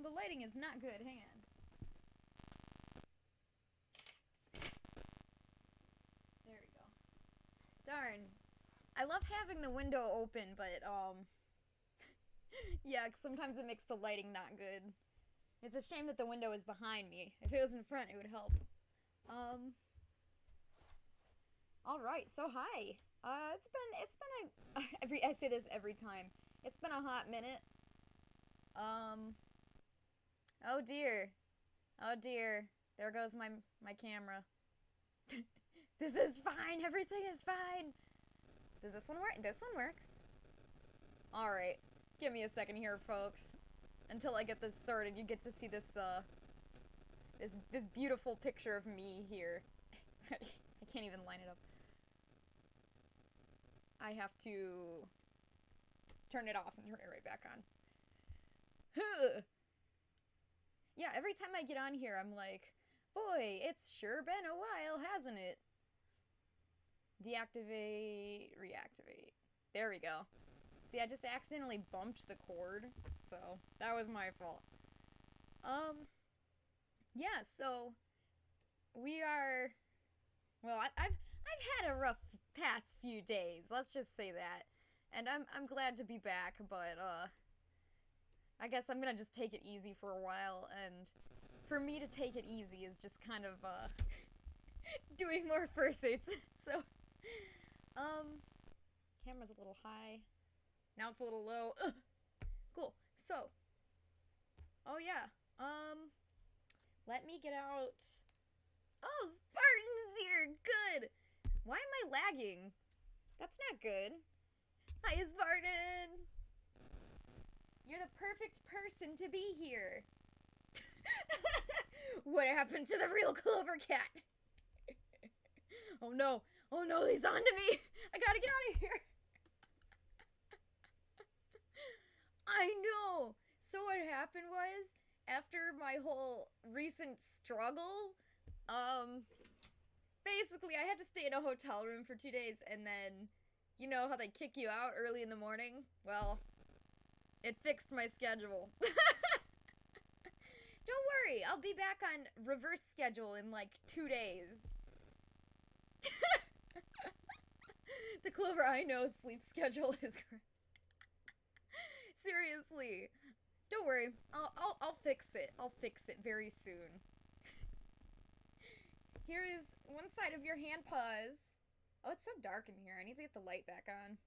The lighting is not good. Hang on. There we go. Darn. I love having the window open, but, yeah, 'cause sometimes it makes the lighting not good. It's a shame that the window is behind me. If it was in front, it would help. Alright, so hi. It's been I say this every time. It's been a hot minute. Oh dear. Oh dear. There goes my camera. This is fine. Everything is fine. Does this one work? This one works. Alright. Give me a second here, folks. Until I get this started, you get to see this, this beautiful picture of me here. I can't even line it up. I have to turn it off and turn it right back on. Yeah, every time I get on here, I'm like, boy, it's sure been a while, hasn't it? Deactivate, reactivate. There we go. See, I just accidentally bumped the cord, so that was my fault. Yeah, so we are, well, I've had a rough past few days, let's just say that. And I'm glad to be back, but I guess I'm gonna just take it easy for a while, and for me to take it easy is just kind of doing more fursuits. So camera's a little high. Now it's a little low. Ugh. Cool. So, oh yeah. Let me get out. Oh, Spartan's here. Good. Why am I lagging? That's not good. Hi, Spartan. You're the perfect person to be here. What happened to the real Clover Cat? Oh no. Oh no, he's onto me. I gotta get out of here. I know! So what happened was, after my whole recent struggle, basically I had to stay in a hotel room for 2 days, and then, you know how they kick you out early in the morning? Well, it fixed my schedule. Don't worry, I'll be back on reverse schedule in like 2 days. The Clover I know sleep schedule is correct. Seriously. Don't worry. I'll fix it. I'll fix it very soon. Here is one side of your hand paws. Oh, it's so dark in here. I need to get the light back on.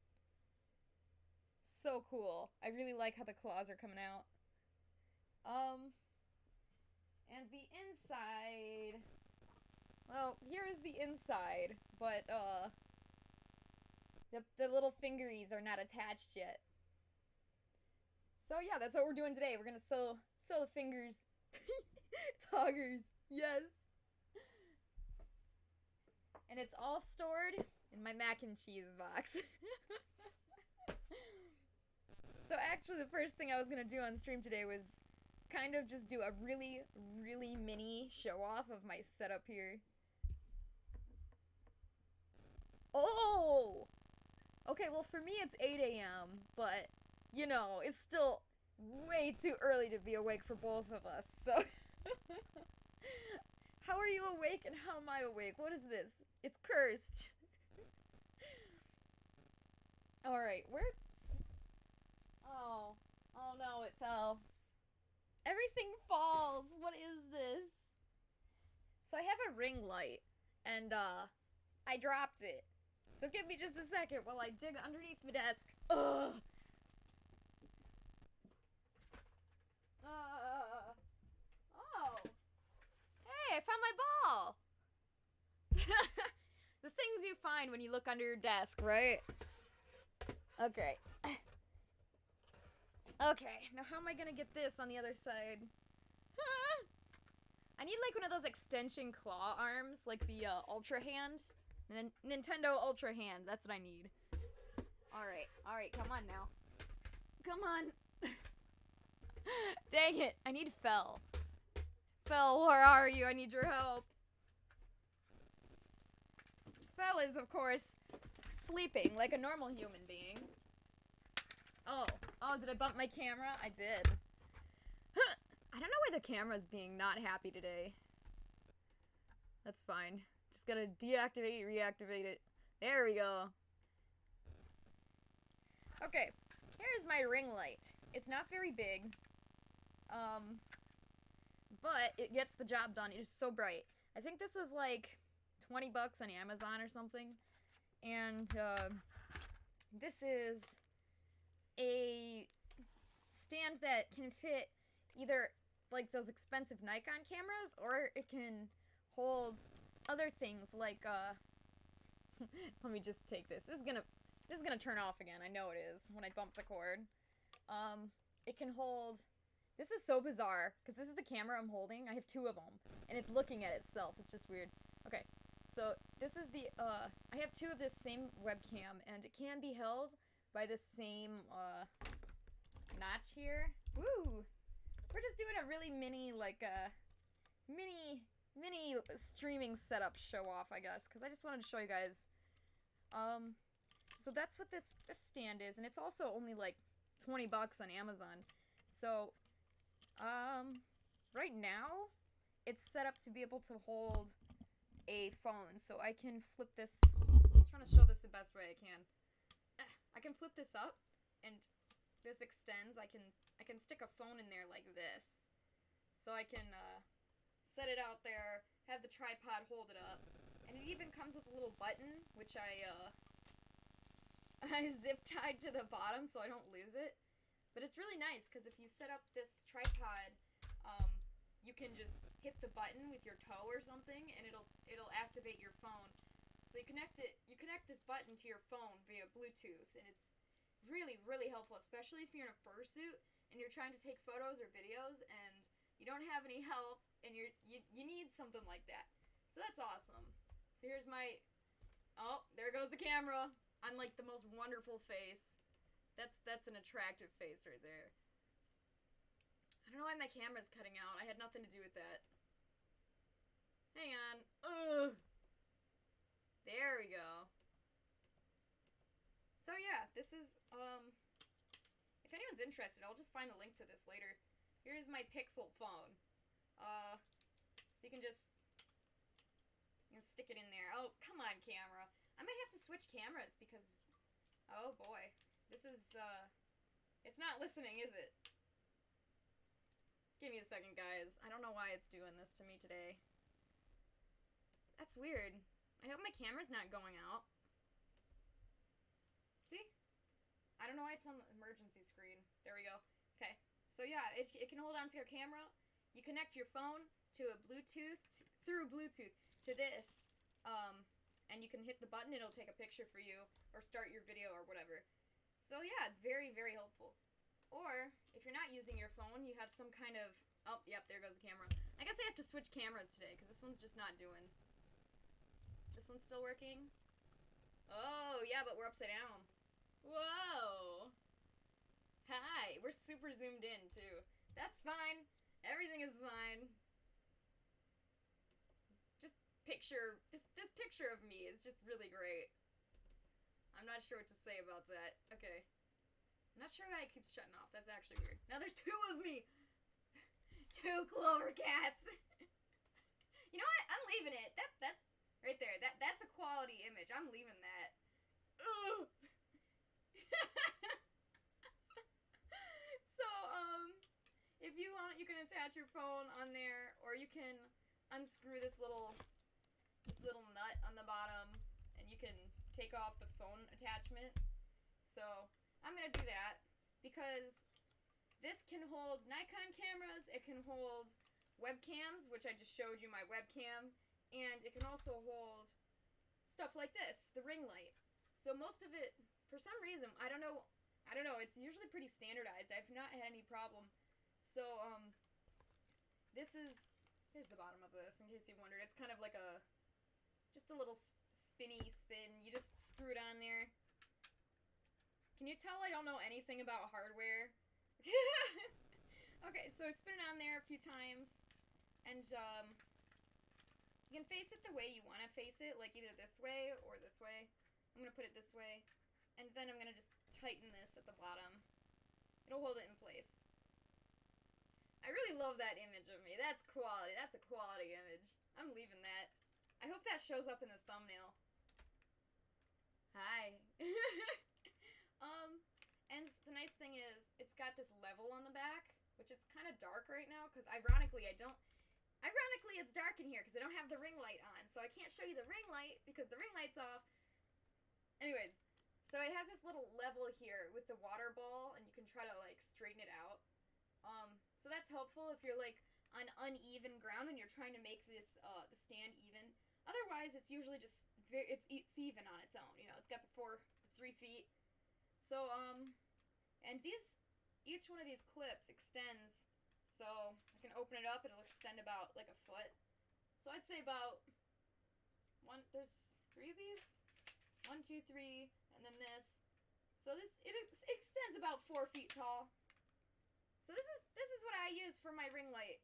So cool. I really like how the claws are coming out. And the inside. Well, here is the inside, but the little fingeries are not attached yet. So yeah, that's what we're doing today. We're gonna sew the fingers. Poggers, yes. And it's all stored in my mac and cheese box. So actually the first thing I was gonna do on stream today was kind of just do a really, really mini show off of my setup here. Oh! Okay, well for me it's 8 a.m., but you know, it's still way too early to be awake for both of us, so... How are you awake and how am I awake? What is this? It's cursed. Alright, where... Oh. Oh no, it fell. Everything falls! What is this? So I have a ring light, and I dropped it. So give me just a second while I dig underneath my desk. Ugh! Oh. Hey, I found my ball! The things you find when you look under your desk, right? Okay. Okay, now how am I gonna get this on the other side? I need like one of those extension claw arms, like the Ultra Hand. Nintendo Ultra Hand, that's what I need. Alright, come on now. Come on. Dang it, I need Fel. Fel, where are you? I need your help. Fel is, of course, sleeping like a normal human being. Oh, did I bump my camera? I did. don't know why the camera's being not happy today. That's fine. Just gotta deactivate, reactivate it. There we go. Okay, here's my ring light. It's not very big. But it gets the job done. It is so bright. I think this is like 20 bucks on Amazon or something. And, this is a stand that can fit either, like, those expensive Nikon cameras, or it can hold other things, like, let me just take this. This is gonna turn off again. I know it is, when I bump the cord. It can hold... This is so bizarre, because this is the camera I'm holding. I have two of them, and it's looking at itself. It's just weird. Okay, so this is the, I have two of this same webcam, and it can be held by this same, notch here. Woo! We're just doing a really mini, like, mini streaming setup show-off, I guess, because I just wanted to show you guys. So that's what this stand is, and it's also only, like, 20 bucks on Amazon. So, right now, it's set up to be able to hold a phone, so I can flip this. I'm trying to show this the best way I can. I can flip this up, and this extends. I can stick a phone in there like this, so I can set it out there, have the tripod hold it up, and it even comes with a little button, which I zip tied to the bottom so I don't lose it. But it's really nice, because if you set up this tripod, you can just hit the button with your toe or something, and it'll activate your phone. So you connect this button to your phone via Bluetooth, and it's really, really helpful, especially if you're in a fursuit and you're trying to take photos or videos and you don't have any help, and you need something like that. So that's awesome. So here's my... Oh, there goes the camera. I'm like the most wonderful face. That's an attractive face right there. I don't know why my camera's cutting out. I had nothing to do with that. Hang on. Ugh. There we go. So yeah, this is, if anyone's interested, I'll just find a link to this later. Here's my Pixel phone. So you can just, stick it in there. Oh, come on, camera. I might have to switch cameras because, oh boy. This is, it's not listening, is it? Give me a second, guys. I don't know why it's doing this to me today. That's weird. I hope my camera's not going out. See? I don't know why it's on the emergency screen. There we go. Okay. So yeah, it can hold on to your camera. You connect your phone to a Bluetooth, through Bluetooth, to this. And you can hit the button, it'll take a picture for you, or start your video or whatever. So yeah, it's very, very helpful. Or, if you're not using your phone, you have some kind of... Oh, yep, there goes the camera. I guess I have to switch cameras today, because this one's just not doing... This one's still working? Oh, yeah, but we're upside down. Whoa! Hi, we're super zoomed in, too. That's fine. Everything is fine. Just picture... This picture of me is just really great. I'm not sure what to say about that. Okay. I'm not sure why it keeps shutting off. That's actually weird. Now there's two of me! Two Clover Cats! You know what? I'm leaving it. That right there. That's a quality image. I'm leaving that. Ugh. So, if you want, you can attach your phone on there, or you can unscrew this little nut on the bottom, and you can take off the phone attachment. So I'm gonna do that because this can hold Nikon cameras, it can hold webcams, which I just showed you my webcam, and it can also hold stuff like this, the ring light. So most of it, for some reason, I don't know, it's usually pretty standardized. I've not had any problem. So here's the bottom of this, in case you wondered. It's kind of like just a little spinny spin. You just screw it on there. Can you tell I don't know anything about hardware? Okay, so I spin it on there a few times, and you can face it the way you want to face it, like either this way or this way. I'm gonna put it this way, and then I'm gonna just tighten this at the bottom. It'll hold it in place. I really really love that image of me. That's quality. That's a quality image. I'm leaving that. I hope that shows up in the thumbnail. Hi. And the nice thing is, it's got this level on the back, which it's kind of dark right now, because ironically, it's dark in here, because I don't have the ring light on, so I can't show you the ring light, because the ring light's off. Anyways, so it has this little level here with the water ball, and you can try to, like, straighten it out. So that's helpful if you're, like, on uneven ground and you're trying to make this, the stand even. Otherwise, it's usually just, it's even on its own, you know, it's got the 3 feet. So, and each one of these clips extends, so I can open it up, it'll extend about, like, a foot. So I'd say about, there's 3 of these? 1, 2, 3, and then this. So it extends about 4 feet tall. So this is what I use for my ring light.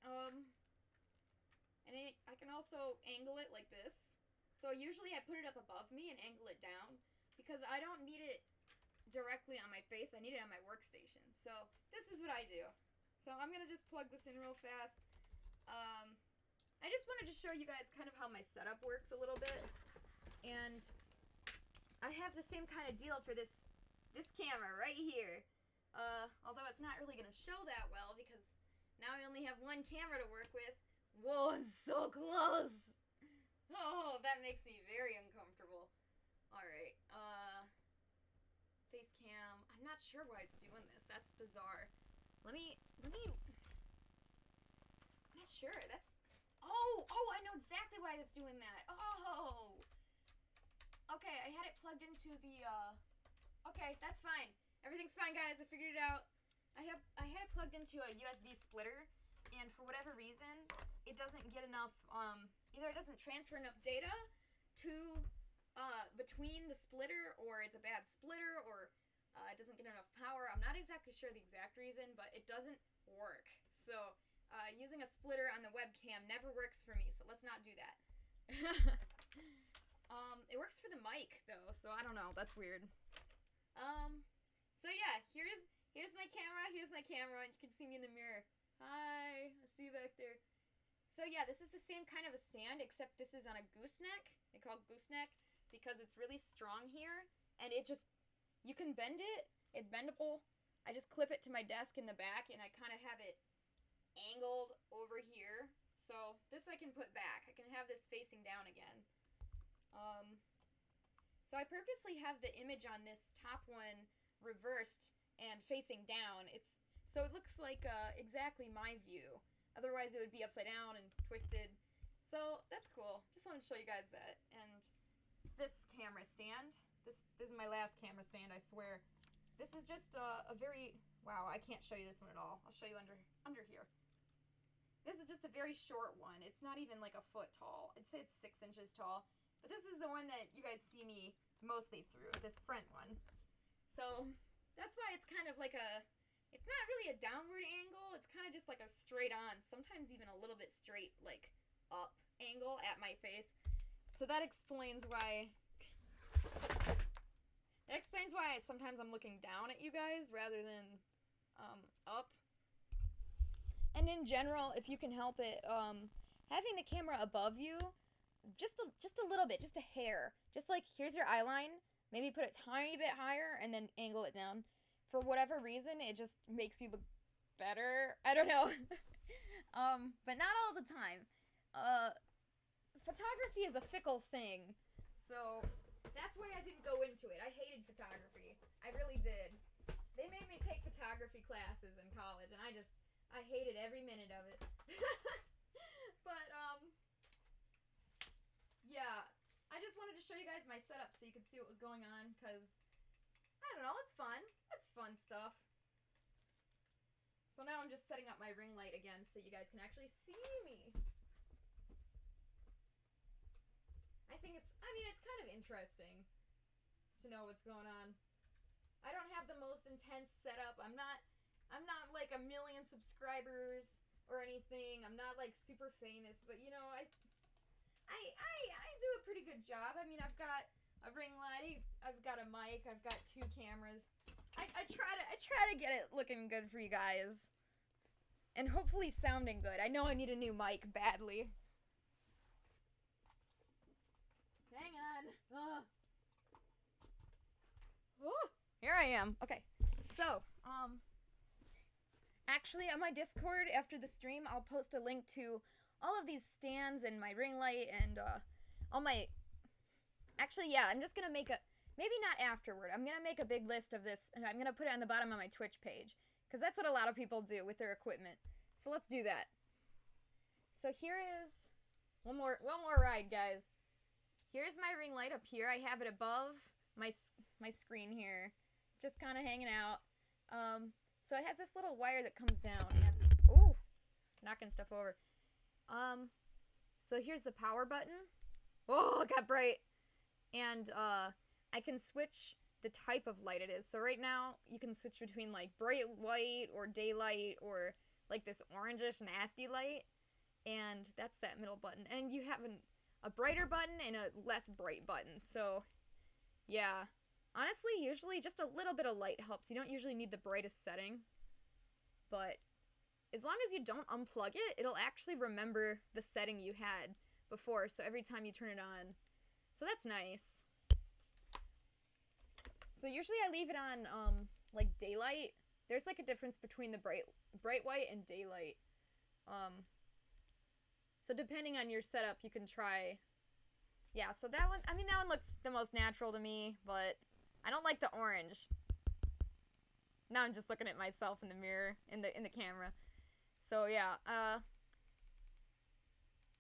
And I can also angle it like this. So usually I put it up above me and angle it down, because I don't need it directly on my face, I need it on my workstation. So this is what I do. So I'm gonna just plug this in real fast. I just wanted to show you guys kind of how my setup works a little bit. And I have the same kind of deal for this camera right here. Although it's not really gonna show that well, because now I only have one camera to work with. Whoa, I'm so close! Oh, that makes me very uncomfortable. Alright, face cam. I'm not sure why it's doing this. That's bizarre. I'm not sure. Oh, I know exactly why it's doing that. Oh! Okay, I had it plugged into the, okay, that's fine. Everything's fine, guys. I figured it out. I had it plugged into a USB splitter, and for whatever reason, it doesn't get enough, either it doesn't transfer enough data to, between the splitter, or it's a bad splitter, or it doesn't get enough power. I'm not exactly sure the exact reason, but it doesn't work. So, using a splitter on the webcam never works for me, so let's not do that. It works for the mic, though, so I don't know. That's weird. So yeah, here's my camera, and you can see me in the mirror. Hi, I see you back there. So yeah, this is the same kind of a stand, except this is on a gooseneck. They call it gooseneck because it's really strong here, and you can bend it. It's bendable. I just clip it to my desk in the back, and I kind of have it angled over here. So this I can put back. I can have this facing down again. So I purposely have the image on this top one reversed and facing down. So it looks like exactly my view. Otherwise it would be upside down and twisted. So that's cool. Just wanted to show you guys that. And this camera stand, this is my last camera stand, I swear. This is just a very, wow, I can't show you this one at all. I'll show you under here. This is just a very short one. It's not even like a foot tall. I'd say it's 6 inches tall. But this is the one that you guys see me mostly through, this front one. So that's why it's kind of like it's not really a downward angle. It's kind of just like a straight on, sometimes even a little bit straight, like up angle at my face. So that explains why sometimes I'm looking down at you guys rather than up. And in general, if you can help it, having the camera above you, just a little bit, just a hair. Just like, here's your eye line, maybe put it a tiny bit higher and then angle it down. For whatever reason, it just makes you look better. I don't know. But not all the time. Photography is a fickle thing, so that's why I didn't go into it. I hated photography. I really did. They made me take photography classes in college, and I hated every minute of it. But, yeah, I just wanted to show you guys my setup so you could see what was going on, because, I don't know, it's fun. It's fun stuff. So now I'm just setting up my ring light again so you guys can actually see me. I mean, it's kind of interesting to know what's going on. I don't have the most intense setup. I'm not like 1 million subscribers or anything. I'm not like super famous, but you know, I do a pretty good job. I mean, I've got a ring light, I've got a mic, I've got 2 cameras. I try to get it looking good for you guys. And hopefully sounding good. I know I need a new mic badly. Hang on. Here I am. Okay. So, actually on my Discord after the stream, I'll post a link to all of these stands and my ring light and all my... Actually, yeah, I'm just gonna make a... Maybe not afterward. I'm gonna make a big list of this and I'm gonna put it on the bottom of my Twitch page. Because that's what a lot of people do with their equipment. So let's do that. So here is... One more ride, guys. Here's my ring light up here. I have it above my screen here. Just kind of hanging out. So it has this little wire that comes down and... Ooh! Knocking stuff over. So here's the power button. Oh, it got bright. And, I can switch the type of light it is. So right now, you can switch between, like, bright white or daylight or, like, this orangish nasty light. And that's that middle button. And you have a brighter button and a less bright button. So, yeah. Honestly, usually just a little bit of light helps. You don't usually need the brightest setting. But as long as you don't unplug it, it'll actually remember the setting you had before. So every time you turn it on. So that's nice. So usually I leave it on, like, daylight. There's, like, a difference between the bright white and daylight. So depending on your setup, you can try... Yeah, so that one, I mean, that one looks the most natural to me, but I don't like the orange. Now I'm just looking at myself in the mirror, in the camera. So, yeah,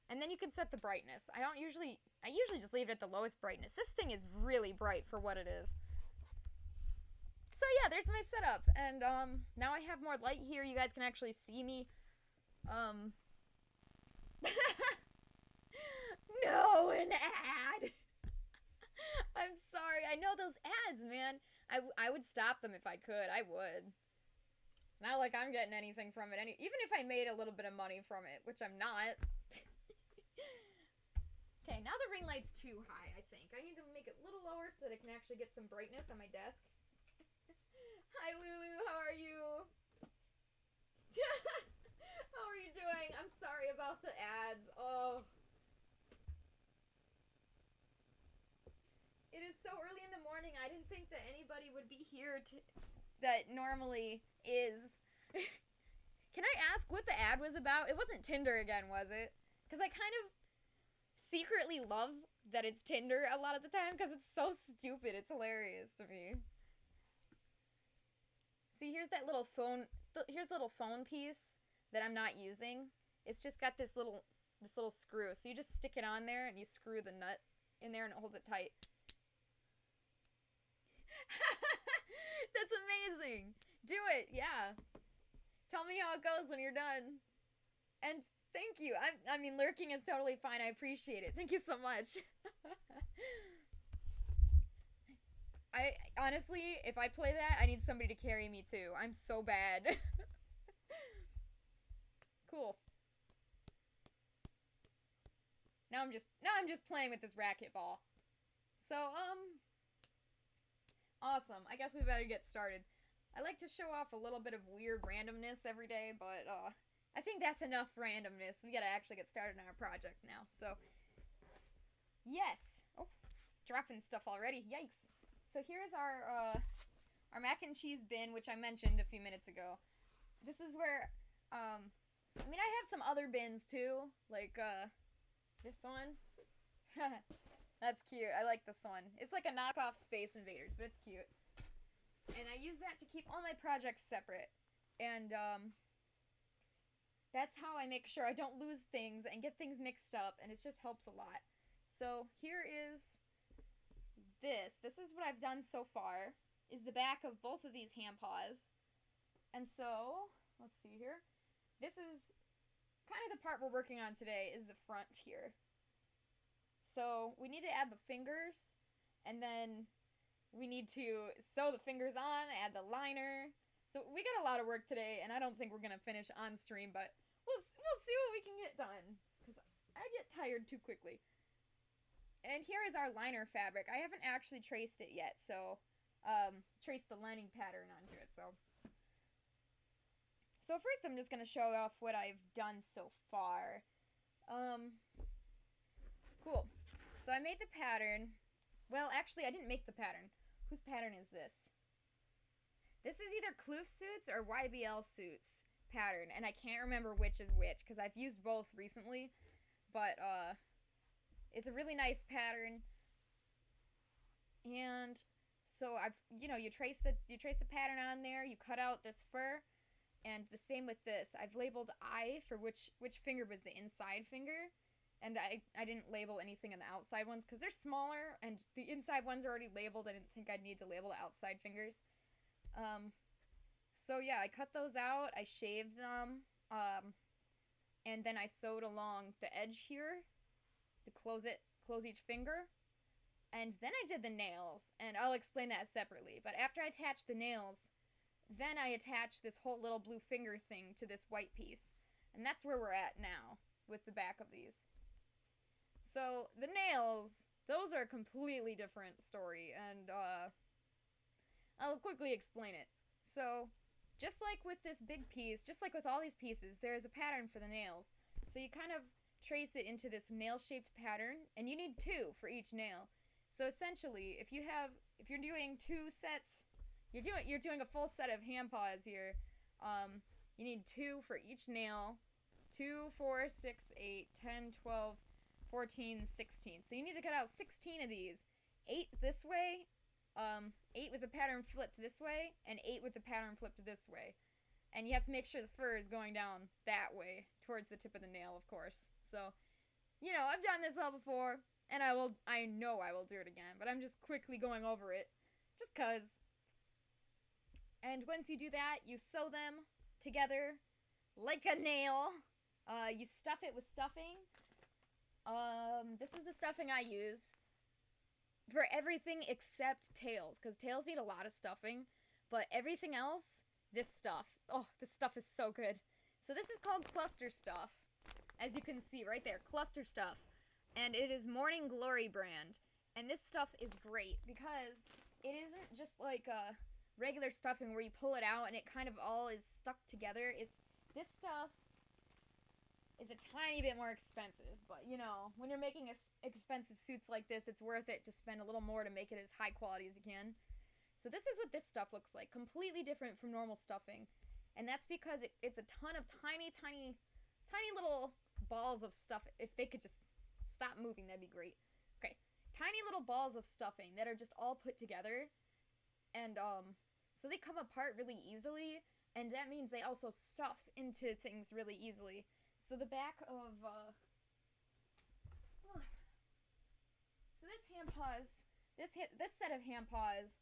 and then you can set the brightness. I usually just leave it at the lowest brightness. This thing is really bright for what it is. So yeah, there's my setup, and now I have more light here. You guys can actually see me. No, an ad! I'm sorry. I know those ads, man. I would stop them if I could. I would. It's not like I'm getting anything from it. Even if I made a little bit of money from it, which I'm not. Okay, now the ring light's too high, I think. I need to make it a little lower so that I can actually get some brightness on my desk. Hi, Lulu. How are you? How are you doing? I'm sorry about the ads. Oh. It is so early in the morning. I didn't think that anybody would be here that normally is. Can I ask what the ad was about? It wasn't Tinder again, was it? Because I kind of secretly love that it's Tinder a lot of the time because it's so stupid. It's hilarious to me. See, here's that little phone. Here's the little phone piece that I'm not using. It's just got this little screw. So you just stick it on there and you screw the nut in there and it holds it tight. That's amazing. Do it. Yeah. Tell me how it goes when you're done. And thank you. I mean, lurking is totally fine. I appreciate it. Thank you so much. I honestly, if I play that, I need somebody to carry me too. I'm so bad. Cool. Now I'm just playing with this racquetball. So, awesome. I guess we better get started. I like to show off a little bit of weird randomness every day, but, I think that's enough randomness. We gotta actually get started on our project now, so. Yes. Oh, dropping stuff already. Yikes. So here's our mac and cheese bin, which I mentioned a few minutes ago. This is where, I mean, I have some other bins too, like, this one. That's cute. I like this one. It's like a knockoff Space Invaders, but it's cute. And I use that to keep all my projects separate. And, that's how I make sure I don't lose things and get things mixed up, and it just helps a lot. So here is this. This is what I've done so far, is the back of both of these hand paws. And so, let's see here. This is kind of the part we're working on today, is the front here. So we need to add the fingers, and then we need to sew the fingers on, add the liner. So we got a lot of work today, and I don't think we're going to finish on stream, but we'll see what we can get done, because I get tired too quickly. And here is our liner fabric. I haven't actually traced it yet, so, traced the lining pattern onto it, so So first I'm just gonna show off what I've done so far. Um, cool. So I made the pattern. Well, actually, I didn't make the pattern. Whose pattern is this? This is either Kloof Suits or YBL Suits pattern, and I can't remember which is which, because I've used both recently, but, it's a really nice pattern, and so you trace the pattern on there, you cut out this fur, and the same with this. I've labeled I for which finger was the inside finger, and I didn't label anything on the outside ones because they're smaller, and the inside ones are already labeled. I didn't think I'd need to label the outside fingers. So yeah, I cut those out, I shaved them, and then I sewed along the edge here to close each finger. And then I did the nails, and I'll explain that separately. But after I attached the nails, then I attached this whole little blue finger thing to this white piece. And that's where we're at now with the back of these. So the nails, those are a completely different story, and I'll quickly explain it. So just like with this big piece, just like with all these pieces, there is a pattern for the nails. So you kind of trace it into this nail-shaped pattern, and you need 2 for each nail. So essentially, if you're doing 2 sets, you're doing a full set of hand paws here. You need 2 for each nail. 2, 4, 6, 8, 10, 12, 14, 16. So you need to cut out 16 of these. 8 this way, 8 with the pattern flipped this way, and 8 with the pattern flipped this way. And you have to make sure the fur is going down that way, towards the tip of the nail, of course. So, I've done this all before, and I know I will do it again, but I'm just quickly going over it, just 'cause. And once you do that, you sew them together like a nail. You stuff it with stuffing. This is the stuffing I use for everything except tails, because tails need a lot of stuffing, but everything else, this stuff. Oh, this stuff is so good. So this is called Cluster Stuff, as you can see right there, Cluster Stuff, and it is Morning Glory brand, and this stuff is great because it isn't just like a regular stuffing where you pull it out and it kind of all is stuck together. This stuff is a tiny bit more expensive, but when you're making expensive suits like this, it's worth it to spend a little more to make it as high quality as you can. So this is what this stuff looks like, completely different from normal stuffing, and that's because it's a ton of tiny little balls of stuff. If they could just stop moving, that'd be great. Okay, tiny little balls of stuffing that are just all put together, and so they come apart really easily, and that means they also stuff into things really easily. So the back of, so this set of hand paws,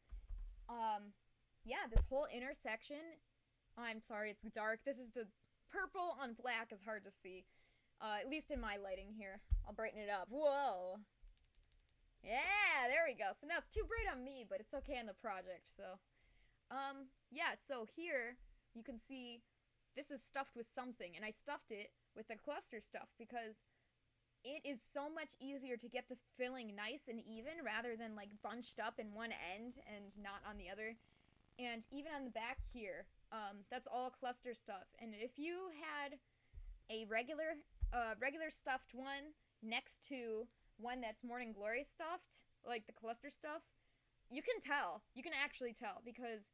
yeah, this whole intersection, I'm sorry, it's dark, this is the purple on black is hard to see, at least in my lighting here. I'll brighten it up. Whoa! Yeah, there we go. So now it's too bright on me, but it's okay on the project, so, yeah, so here, you can see this is stuffed with something, and I stuffed it with the cluster stuff because it is so much easier to get this filling nice and even rather than like bunched up in one end and not on the other. And even on the back here, that's all cluster stuff. And if you had a regular stuffed one next to one that's Morning Glory stuffed, like the cluster stuff, you can actually tell, because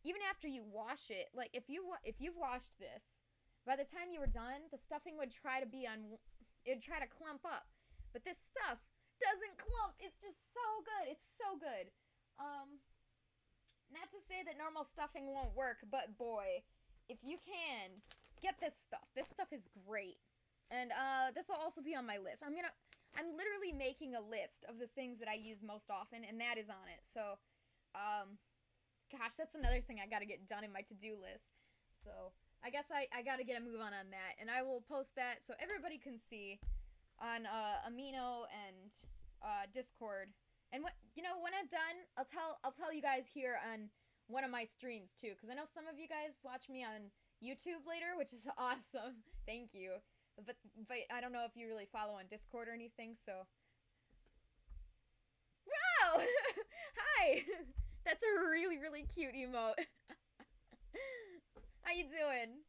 even after you wash it, like if you've washed this, by the time you were done, the stuffing would try to clump up. But this stuff doesn't clump. It's just so good. It's so good. Not to say that normal stuffing won't work, but boy, if you can, get this stuff. This stuff is great. And this will also be on my list. I'm literally making a list of the things that I use most often, and that is on it. So, gosh, that's another thing I gotta get done in my to-do list. So I guess I gotta get a move on that, and I will post that so everybody can see on Amino and Discord. And when I'm done, I'll tell you guys here on one of my streams too, because I know some of you guys watch me on YouTube later, which is awesome. Thank you. But I don't know if you really follow on Discord or anything, so. Wow! Hi! That's a really, really cute emote. How you doing?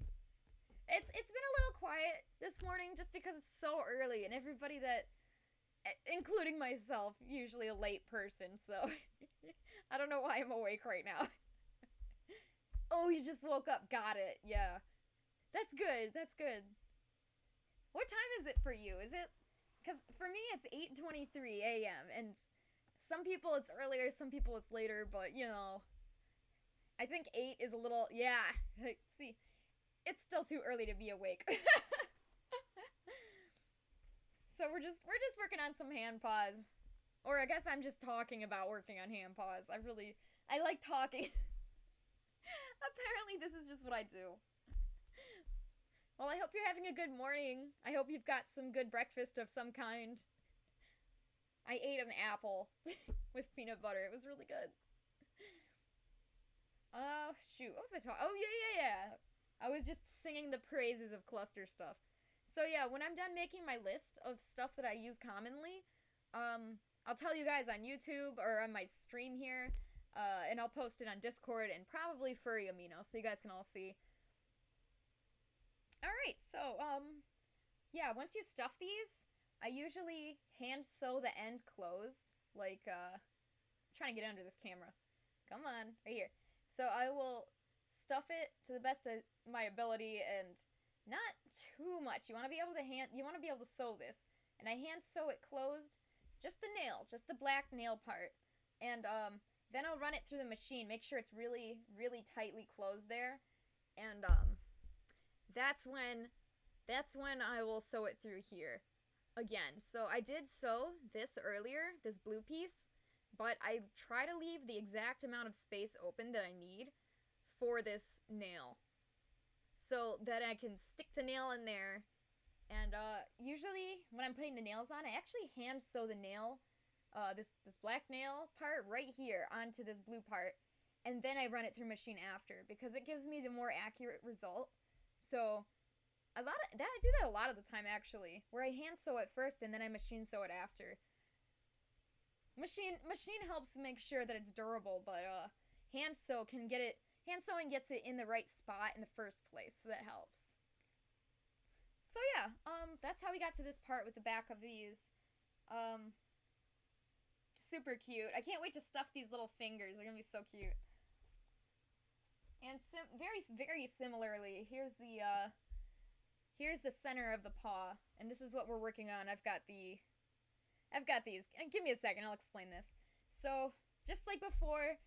It's been a little quiet this morning just because it's so early and everybody that, including myself, usually a late person, so I don't know why I'm awake right now. Oh, you just woke up. Got it. Yeah. That's good. That's good. What time is it for you? Is it, cuz for me it's 8:23 a.m. and some people it's earlier, some people it's later, but you know, I think 8 is a little, yeah. See, it's still too early to be awake. So we're just working on some hand paws. Or I guess I'm just talking about working on hand paws. I like talking. Apparently this is just what I do. Well, I hope you're having a good morning. I hope you've got some good breakfast of some kind. I ate an apple with peanut butter. It was really good. Oh, shoot. What was I talking? Oh, yeah. I was just singing the praises of cluster stuff. So yeah, when I'm done making my list of stuff that I use commonly, I'll tell you guys on YouTube or on my stream here, and I'll post it on Discord and probably Furry Amino so you guys can all see. Alright, so, yeah, once you stuff these, I usually hand sew the end closed, like, I'm trying to get under this camera. Come on, right here. So I will stuff it to the best of my ability and not too much. You want to be able to sew this. And I hand sew it closed, just the nail, just the black nail part. And then I'll run it through the machine, make sure it's really, really tightly closed there. And that's when I will sew it through here again. So I did sew this earlier, this blue piece, but I try to leave the exact amount of space open that I need for this nail, so that I can stick the nail in there. And usually when I'm putting the nails on, I actually hand sew the nail, this black nail part right here onto this blue part, and then I run it through machine after because it gives me the more accurate result. So I do that a lot of the time actually, where I hand sew it first and then I machine sew it after. Machine helps make sure that it's durable, but hand sewing gets it in the right spot in the first place, so that helps. So yeah, that's how we got to this part with the back of these. Super cute. I can't wait to stuff these little fingers. They're gonna be so cute. And very, very similarly, here's the center of the paw, and this is what we're working on. I've got these. Give me a second, I'll explain this. So, just like before,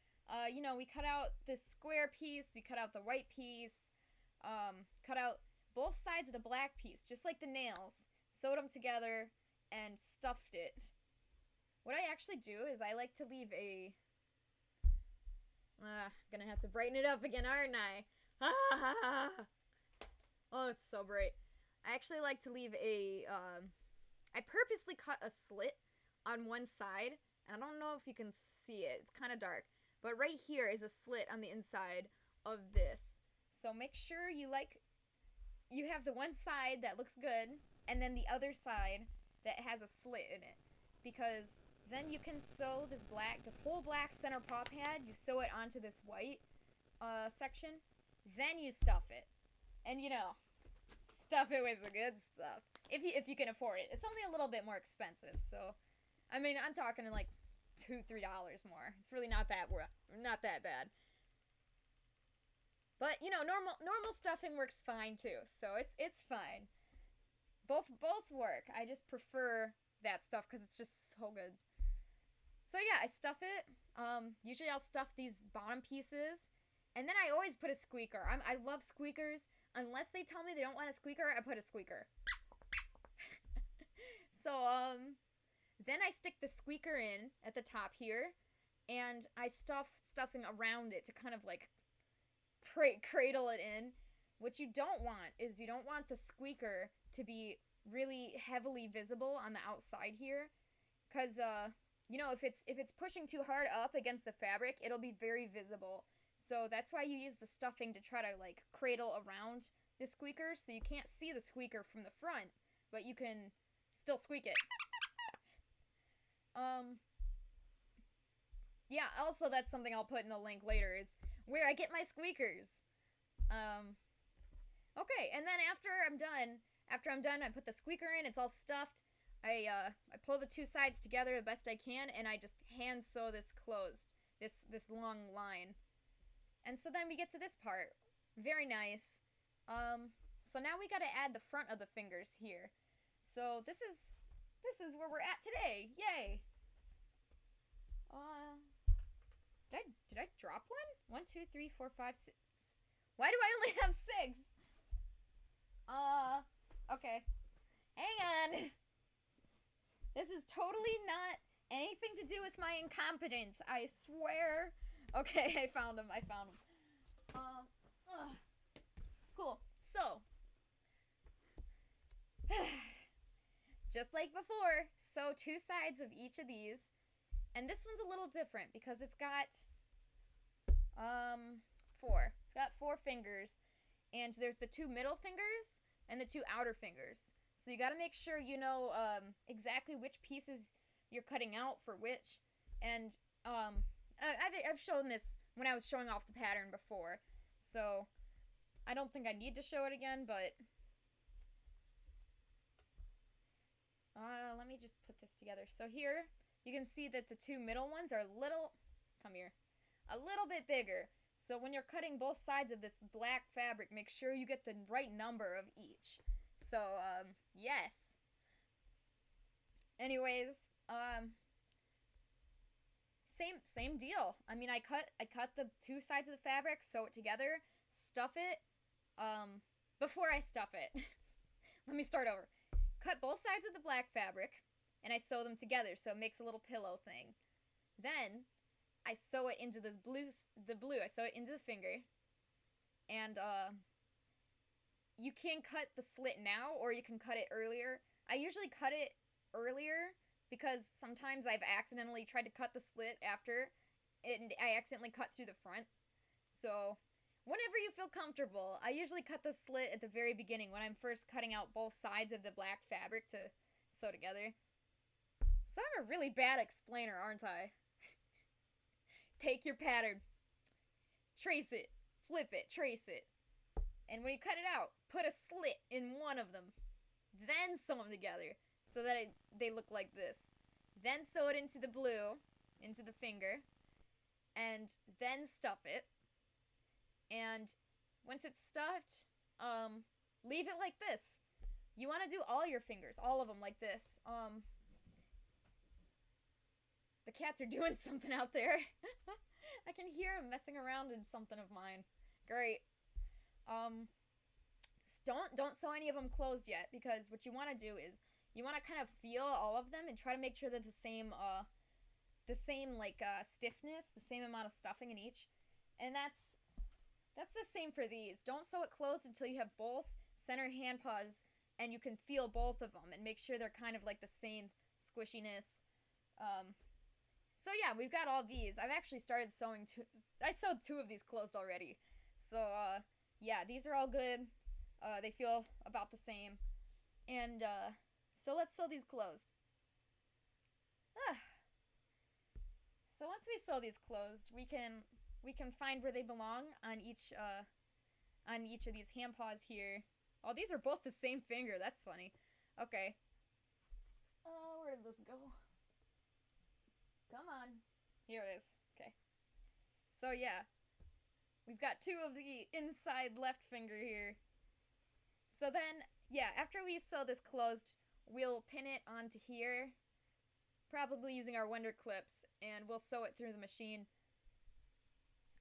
we cut out this square piece, we cut out the white piece, cut out both sides of the black piece, just like the nails, sewed them together, and stuffed it. What I actually do is I like to leave a... gonna have to brighten it up again, aren't I? Oh, it's so bright. I actually like to leave I purposely cut a slit on one side, and I don't know if you can see it. It's kind of dark. But right here is a slit on the inside of this. So make sure you have the one side that looks good, and then the other side that has a slit in it. Because then you can sew this whole black center paw pad, you sew it onto this white section, then you stuff it. And stuff it with the good stuff. If you can afford it. It's only a little bit more expensive, so I mean, I'm talking like $2-3 more. It's really not that bad. But normal stuffing works fine too, so it's fine. Both work. I just prefer that stuff because it's just so good. So yeah, I stuff it. Usually I'll stuff these bottom pieces, and then I always put a squeaker. I love squeakers. Unless they tell me they don't want a squeaker, I put a squeaker. So, then I stick the squeaker in at the top here, and I stuffing around it to kind of like cradle it in. What you don't want is you don't want the squeaker to be really heavily visible on the outside here, because if it's pushing too hard up against the fabric, it'll be very visible. So that's why you use the stuffing to try to like cradle around the squeaker, so you can't see the squeaker from the front, but you can still squeak it. Yeah, also that's something I'll put in the link later, is where I get my squeakers. Okay, and then after I'm done, I put the squeaker in. It's all stuffed. I pull the two sides together the best I can, and I just hand sew this closed. This long line. And so then we get to this part. Very nice. So now we gotta add the front of the fingers here. So this is where we're at today. Yay! Uh, did I drop one? 1, 2, 3, 4, 5, 6. Why do I only have 6? Okay. Hang on. This is totally not anything to do with my incompetence. I swear. Okay, I found him. Cool. So, just like before, sew two sides of each of these. And this one's a little different because it's got 4. It's got 4 fingers, and there's the 2 middle fingers and the 2 outer fingers. So you got to make sure you know exactly which pieces you're cutting out for which. And I've shown this when I was showing off the pattern before, so I don't think I need to show it again, but let me just put this together. So here you can see that the 2 middle ones are a little bit bigger. So when you're cutting both sides of this black fabric, make sure you get the right number of each. So, yes. Anyways, same deal. I mean, I cut the 2 sides of the fabric, sew it together, stuff it. Before I stuff it, let me start over. Cut both sides of the black fabric, and I sew them together so it makes a little pillow thing. Then I sew it into this blue. I sew it into the finger, and you can cut the slit now, or you can cut it earlier. I usually cut it earlier because sometimes I've accidentally tried to cut the slit after, and I accidentally cut through the front. So whenever you feel comfortable, I usually cut the slit at the very beginning when I'm first cutting out both sides of the black fabric to sew together. So I'm a really bad explainer, aren't I? Take your pattern, trace it, flip it, trace it. And when you cut it out, put a slit in one of them. Then sew them together so that they look like this. Then sew it into the blue, into the finger, and then stuff it. And once it's stuffed, leave it like this. You want to do all your fingers, all of them like this. The cats are doing something out there. I can hear them messing around in something of mine. Great. Don't sew any of them closed yet, because what you want to do is you want to kind of feel all of them and try to make sure that the same stiffness, the same amount of stuffing in each. And that's the same for these. Don't sew it closed until you have both center hand paws and you can feel both of them and make sure they're kind of like the same squishiness. So yeah, we've got all these. I've actually started sewing I sewed 2 of these closed already. So yeah, these are all good. They feel about the same. And so let's sew these closed. So once we sew these closed, we can find where they belong on each of these hand paws here. Oh, these are both the same finger. That's funny. Okay. Where did this go? Come on. Here it is. Okay. So yeah, we've got 2 of the inside left finger here. So then, yeah, after we sew this closed, we'll pin it onto here, probably using our Wonder Clips, and we'll sew it through the machine.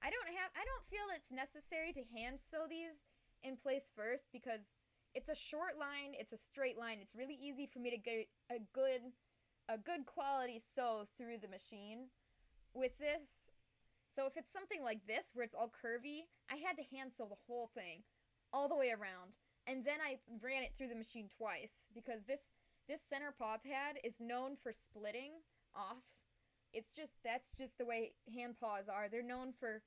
I don't feel it's necessary to hand sew these in place first because it's a short line, it's a straight line. It's really easy for me to get a good quality sew through the machine with this. So if it's something like this where it's all curvy, I had to hand sew the whole thing all the way around. And then I ran it through the machine twice because this center paw pad is known for splitting off. That's just the way hand paws are. They're known for,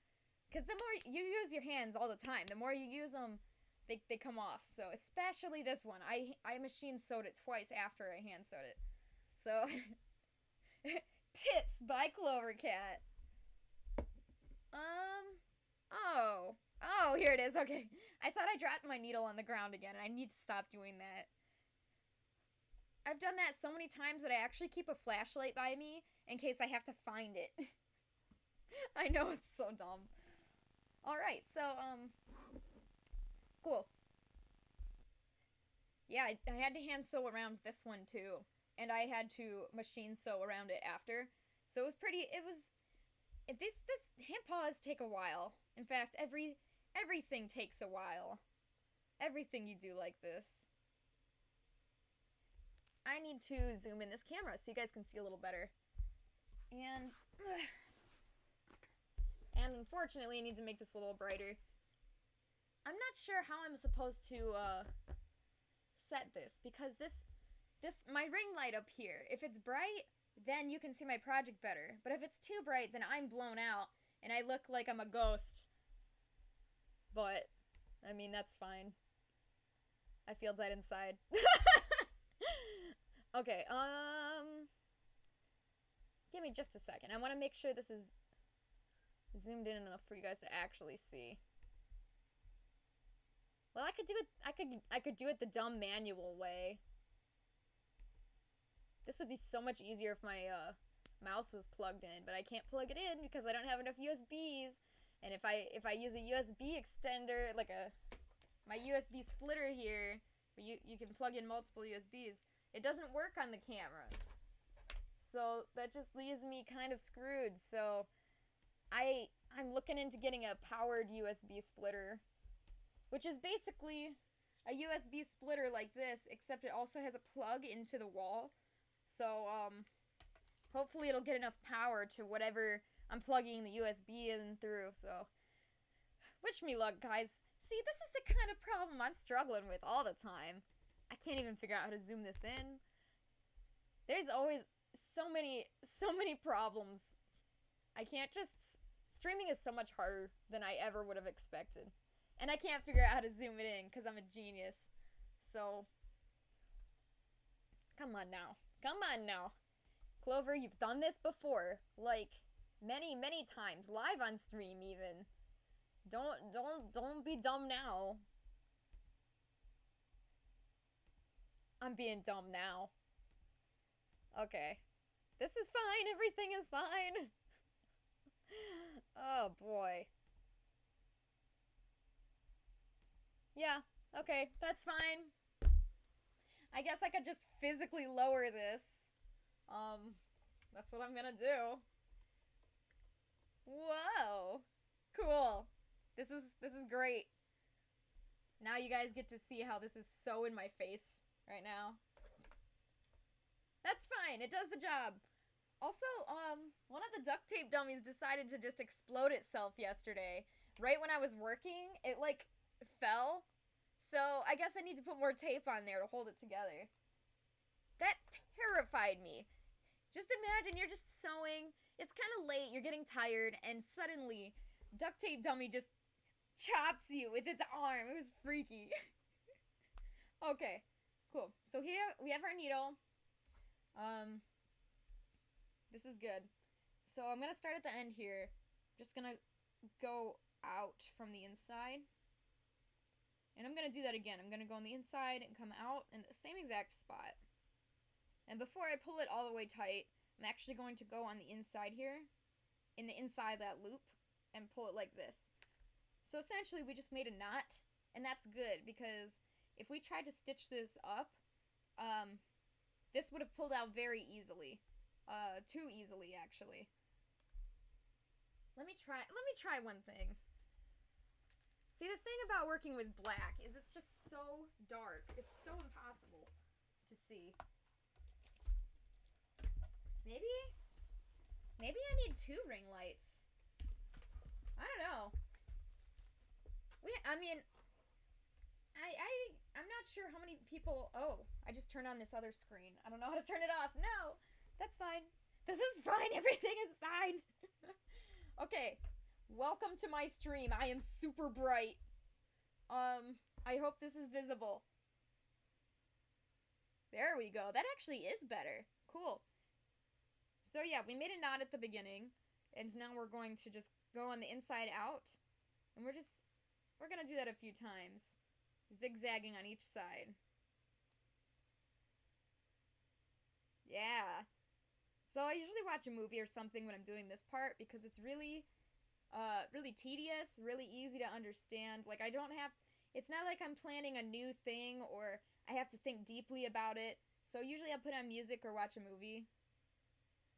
because the more you use your hands all the time, the more you use them, they come off. So especially this one, I machine sewed it twice after I hand sewed it. So tips by Clovercat. Oh, here it is. Okay. I thought I dropped my needle on the ground again, and I need to stop doing that. I've done that so many times that I actually keep a flashlight by me in case I have to find it. I know, it's so dumb. Alright, so, cool. Yeah, I had to hand sew around this one too, and I had to machine sew around it after. So it was this hand paws take a while. In fact, everything takes a while. Everything you do like this. I need to zoom in this camera so you guys can see a little better. And unfortunately I need to make this a little brighter. I'm not sure how I'm supposed to set this, because this my ring light up here, if it's bright, then you can see my project better. But if it's too bright, then I'm blown out and I look like I'm a ghost. But I mean, that's fine. I feel dead inside. Okay, give me just a second. I want to make sure this is zoomed in enough for you guys to actually see. Well, I could do it. I could do it the dumb manual way. This would be so much easier if my mouse was plugged in, but I can't plug it in because I don't have enough USBs. And if I use a USB extender, like my USB splitter here, where you can plug in multiple USBs, it doesn't work on the cameras. So that just leaves me kind of screwed. So I'm looking into getting a powered USB splitter, which is basically a USB splitter like this, except it also has a plug into the wall. So hopefully it'll get enough power to whatever I'm plugging the USB in through. So wish me luck, guys. See, this is the kind of problem I'm struggling with all the time. I can't even figure out how to zoom this in. There's always so many problems. I can't just... Streaming is so much harder than I ever would have expected. And I can't figure out how to zoom it in because I'm a genius. So... Come on now. Come on now. Clover, you've done this before. Like, many times. Live on stream, even. Don't be dumb now. I'm being dumb now. Okay. This is fine. Everything is fine. Oh, boy. Yeah, okay. That's fine. I guess I could just physically lower this. That's what I'm gonna do. Whoa. Cool. This is great. Now you guys get to see how this is so in my face right now. That's fine. It does the job. Also, one of the duct tape dummies decided to just explode itself yesterday. Right when I was working, it, like, fell. So, I guess I need to put more tape on there to hold it together. That terrified me. Just imagine you're just sewing, it's kind of late, you're getting tired, and suddenly, duct tape dummy just chops you with its arm. It was freaky. Okay, cool. So here, we have our needle. This is good. So I'm gonna start at the end here. Just gonna go out from the inside. And I'm gonna do that again. I'm gonna go on the inside and come out in the same exact spot. And before I pull it all the way tight, I'm actually going to go on the inside here, in the inside of that loop, and pull it like this. So essentially we just made a knot, and that's good, because if we tried to stitch this up, this would have pulled out very easily. Too easily, actually. Let me try one thing. See, the thing about working with black is it's just so dark. It's so impossible to see. Maybe I need 2 ring lights. I don't know. I'm not sure how many people... Oh, I just turned on this other screen. I don't know how to turn it off. No, that's fine. This is fine. Everything is fine. Okay, welcome to my stream. I am super bright. I hope this is visible. There we go. That actually is better. Cool. So yeah, we made a knot at the beginning, and now we're going to just go on the inside out, and we're just We're gonna do that a few times. Zigzagging on each side. Yeah. So I usually watch a movie or something when I'm doing this part because it's really tedious, really easy to understand. Like, I don't have, it's not like I'm planning a new thing or I have to think deeply about it. So usually I'll put on music or watch a movie.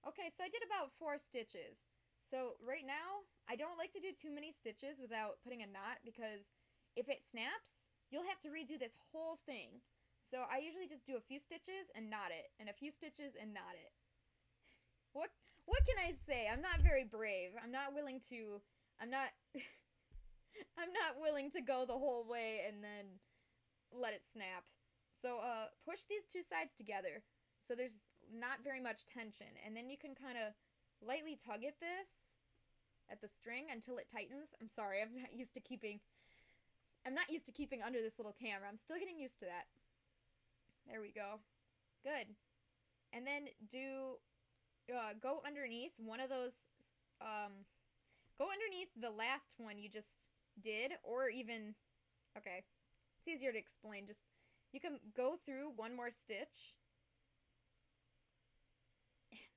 Okay, so I did about 4 stitches. So right now, I don't like to do too many stitches without putting a knot because if it snaps, you'll have to redo this whole thing. So I usually just do a few stitches and knot it, and a few stitches and knot it. What what can I say? I'm not very brave. I'm not willing to I'm not I'm not willing to go the whole way and then let it snap. So push these two sides together so there's not very much tension, and then you can kind of lightly tug at this at the string until it tightens. I'm sorry, I'm not used to keeping under this little camera. I'm still getting used to that. There we go. Good. And then go underneath one of those, go underneath the last one you just did, or even, okay, it's easier to explain. Just, you can go through one more stitch.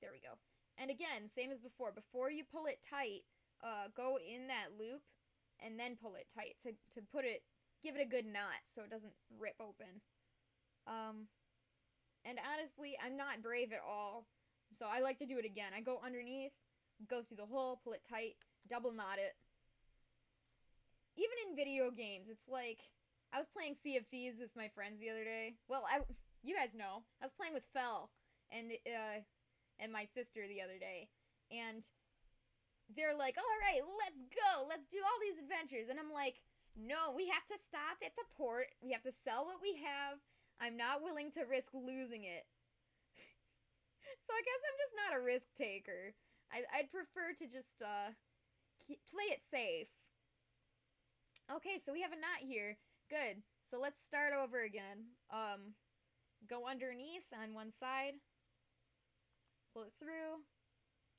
There we go. And again, same as before. Before you pull it tight, go in that loop and then pull it tight to give it a good knot so it doesn't rip open. And honestly, I'm not brave at all, so I like to do it again. I go underneath, go through the hole, pull it tight, double knot it. Even in video games, it's like, I was playing Sea of Thieves with my friends the other day. Well, you guys know, I was playing with Fel and my sister the other day, and they're like, all right, let's go, let's do all these adventures, and I'm like, no, we have to stop at the port, we have to sell what we have, I'm not willing to risk losing it. So I guess I'm just not a risk taker. I'd prefer to just play it safe. Okay, so we have a knot here. Good. So let's start over again. Go underneath on one side. Pull it through.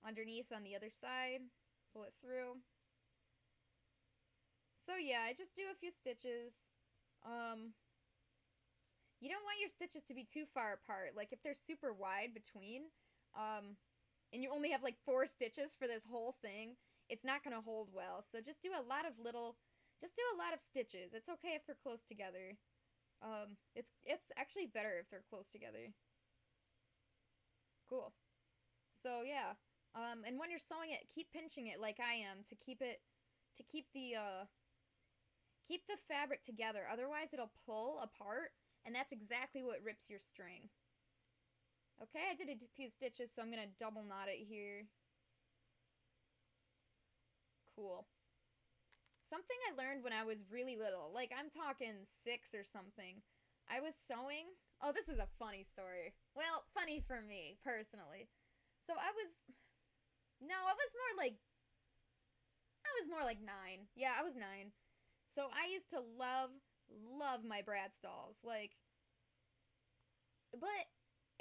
Underneath on the other side. Pull it through. So yeah, I just do a few stitches. You don't want your stitches to be too far apart. Like, if they're super wide between, and you only have like 4 stitches for this whole thing, it's not gonna hold well. So just do a lot of stitches. It's okay if they're close together. It's actually better if they're close together. Cool. So yeah. And when you're sewing it, keep pinching it like I am to keep the fabric together. Otherwise it'll pull apart, and that's exactly what rips your string. Okay, I did a few stitches, so I'm gonna double knot it here. Cool. Something I learned when I was really little, like I'm talking 6 or something, I was sewing. Oh, this is a funny story. Well, funny for me, personally. So I was more like 9. Yeah, I was 9. So I used to love my Bratz dolls. Like, but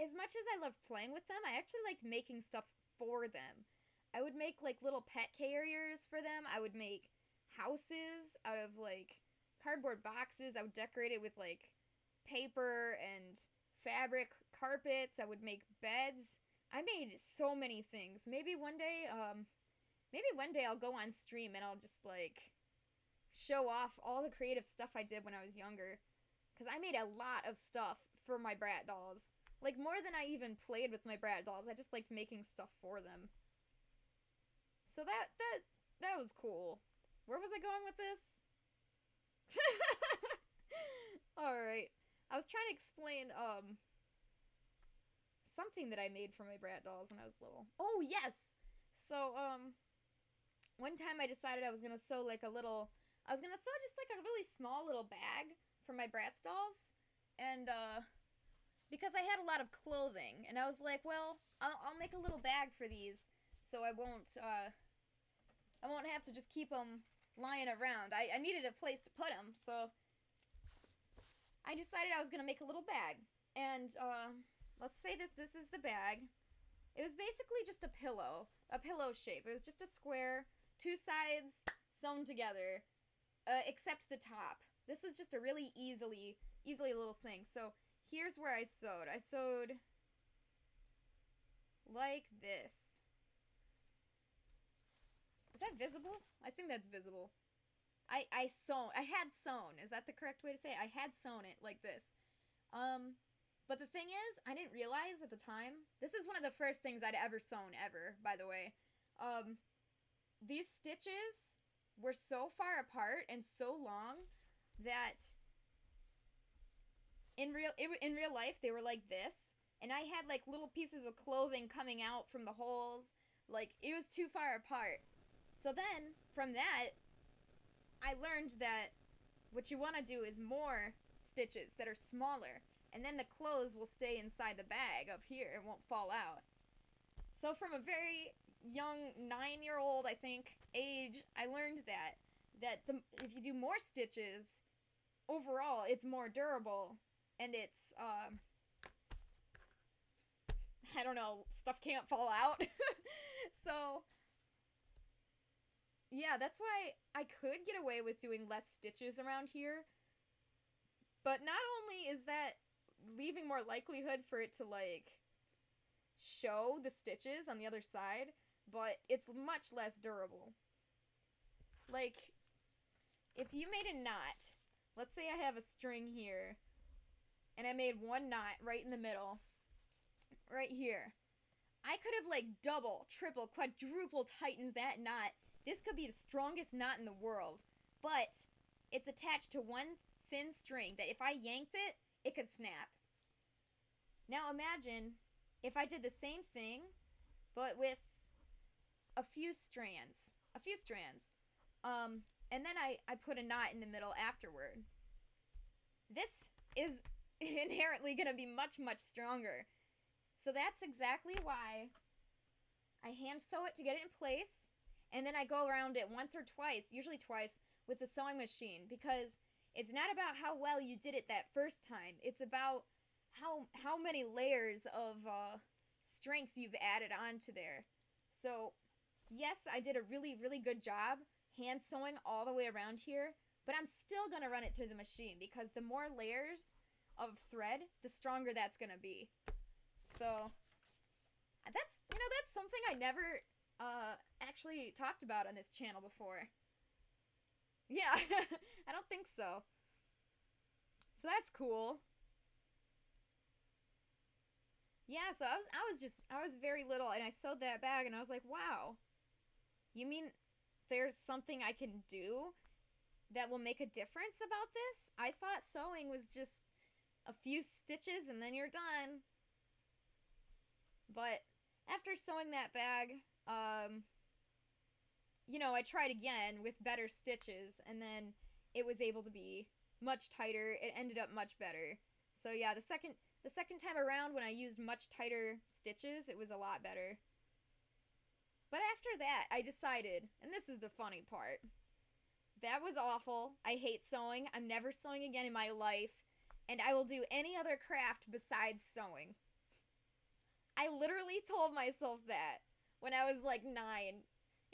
as much as I loved playing with them, I actually liked making stuff for them. I would make like little pet carriers for them. I would make houses out of like cardboard boxes. I would decorate it with like paper and fabric carpets. I would make beds. I made so many things. Maybe one day I'll go on stream and I'll just like show off all the creative stuff I did when I was younger, because I made a lot of stuff for my Brat dolls. Like, more than I even played with my Brat dolls. I just liked making stuff for them. So that was cool. Where was I going with this? Alright. I was trying to explain something that I made for my Brat dolls when I was little. Oh, yes! So, one time I decided I was gonna sew just like a really small little bag for my Bratz dolls, and because I had a lot of clothing, and I was like, well, I'll make a little bag for these, so I won't have to just keep them lying around. I needed a place to put them, so I decided I was gonna make a little bag, and let's say that this is the bag. It was basically just a pillow shape. It was just a square, 2 sides sewn together. except the top. This is just a really easily little thing. So here's where I sewed. I sewed like this. Is that visible? I think that's visible. I had sewn. Is that the correct way to say it? I had sewn it like this. But the thing is, I didn't realize at the time, this is one of the first things I'd ever sewn ever, by the way. These stitches were so far apart and so long that in real life they were like this, and I had like little pieces of clothing coming out from the holes. Like, it was too far apart. So then, from that, I learned that what you want to do is more stitches that are smaller, and then the clothes will stay inside the bag up here. It won't fall out. So from a very young 9-year-old, I think, age, I learned that if you do more stitches, overall, it's more durable, and it's, I don't know, stuff can't fall out. So yeah, that's why I could get away with doing less stitches around here. But not only is that leaving more likelihood for it to, like, show the stitches on the other side, but it's much less durable. Like, if you made a knot, let's say I have a string here, and I made one knot right in the middle, right here. I could have, like, double, triple, quadruple tightened that knot. This could be the strongest knot in the world, but it's attached to one thin string that if I yanked it, it could snap. Now imagine if I did the same thing, but with a few strands. And then I put a knot in the middle afterward. This is inherently going to be much, much stronger. So that's exactly why I hand sew it to get it in place. And then I go around it once or twice, usually twice, with the sewing machine, because it's not about how well you did it that first time. It's about how many layers of strength you've added onto there. So, yes, I did a really, really good job hand sewing all the way around here, but I'm still going to run it through the machine, because the more layers of thread, the stronger that's going to be. So, that's something I never actually talked about on this channel before. Yeah, I don't think so. So that's cool. Yeah, so I was very little, and I sewed that bag, and I was like, wow. You mean there's something I can do that will make a difference about this? I thought sewing was just a few stitches and then you're done. But after sewing that bag, I tried again with better stitches, and then it was able to be much tighter. It ended up much better. So yeah, the second time around when I used much tighter stitches, it was a lot better. But after that, I decided, and this is the funny part, that was awful. I hate sewing. I'm never sewing again in my life, and I will do any other craft besides sewing. I literally told myself that when I was like 9.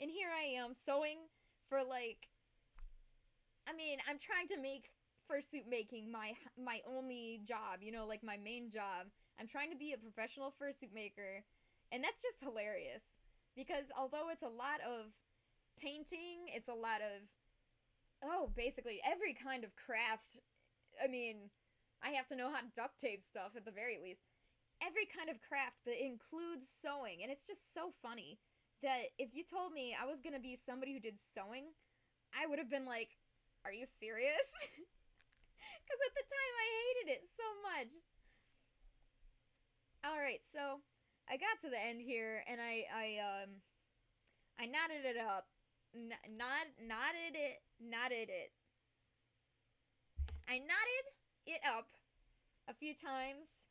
And here I am sewing for I'm trying to make fursuit making my only job, like my main job. I'm trying to be a professional fursuit maker, and that's just hilarious. Because although it's a lot of painting, it's a lot of, basically every kind of craft. I have to know how to duct tape stuff at the very least. Every kind of craft that includes sewing, and it's just so funny that if you told me I was gonna be somebody who did sewing, I would have been like, are you serious? Because at the time I hated it so much. Alright, so I got to the end here, and I knotted it up. Knotted it. I knotted it up a few times.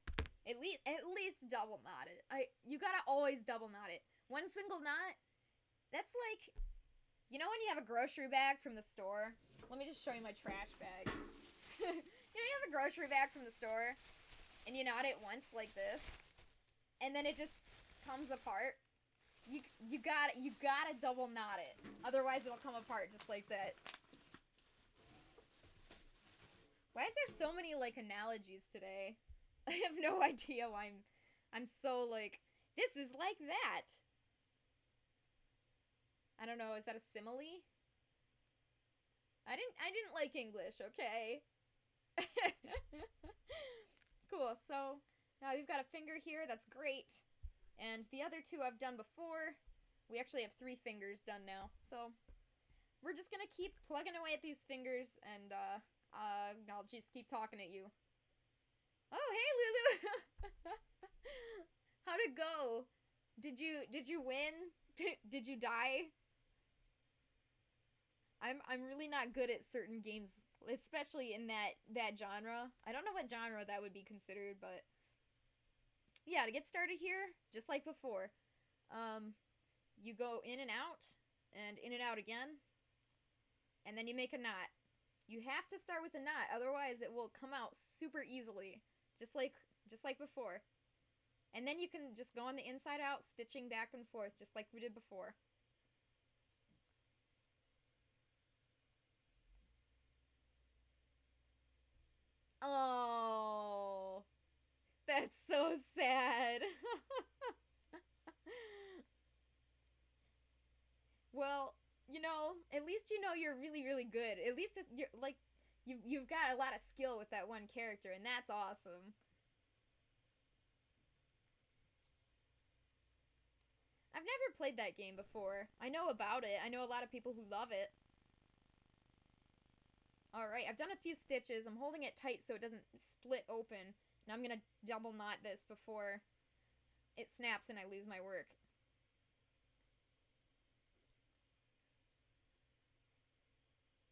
At least double knot it. You gotta always double knot it. One single knot, that's like, when you have a grocery bag from the store? Let me just show you my trash bag. You have a grocery bag from the store, and you knot it once like this, and then it just comes apart. You gotta double knot it. Otherwise it'll come apart just like that. Why is there so many, like, analogies today? I have no idea why I'm so, like, this is like that. I don't know, is that a simile? I didn't like English, okay? Cool, so now we've got a finger here, that's great. And the other two I've done before. We actually have 3 fingers done now, so we're just gonna keep plugging away at these fingers, and I'll just keep talking at you. Oh, hey, Lulu! How'd it go? Did you win? Did you die? I'm really not good at certain games, especially in that genre. I don't know what genre that would be considered, but yeah, to get started here, just like before, you go in and out again, and then you make a knot. You have to start with a knot, otherwise it will come out super easily, just like before. And then you can just go on the inside out, stitching back and forth, just like we did before. Oh, that's so sad. Well, at least you're really, really good. At least you're like you've got a lot of skill with that one character, and that's awesome. I've never played that game before. I know about it. I know a lot of people who love it. Alright, I've done a few stitches. I'm holding it tight so it doesn't split open. Now I'm gonna double knot this before it snaps and I lose my work.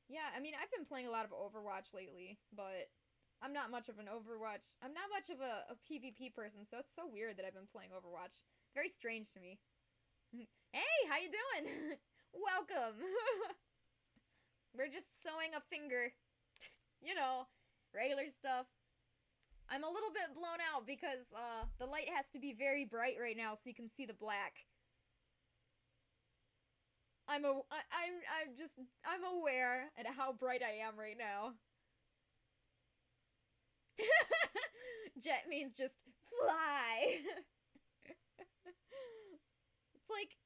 Yeah, I mean, I've been playing a lot of Overwatch lately, but I'm not much of an Overwatch. I'm not much of a PvP person, so it's so weird that I've been playing Overwatch. Very strange to me. Hey, how you doing? Welcome. We're just sewing a finger. you know, regular stuff. I'm a little bit blown out because the light has to be very bright right now so you can see the black. I'm aware at how bright I am right now. Jet means just fly. It's like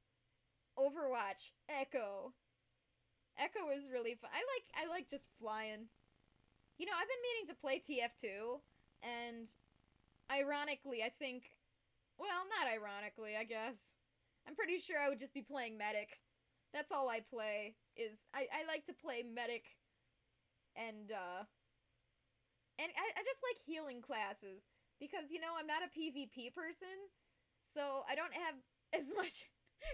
Overwatch, Echo. Echo is really fun. I like just flying. I've been meaning to play TF2, and ironically, I think, well, not ironically, I guess. I'm pretty sure I would just be playing Medic. That's all I play, is, I like to play Medic, and I just like healing classes, because, I'm not a PvP person, so I don't have as much,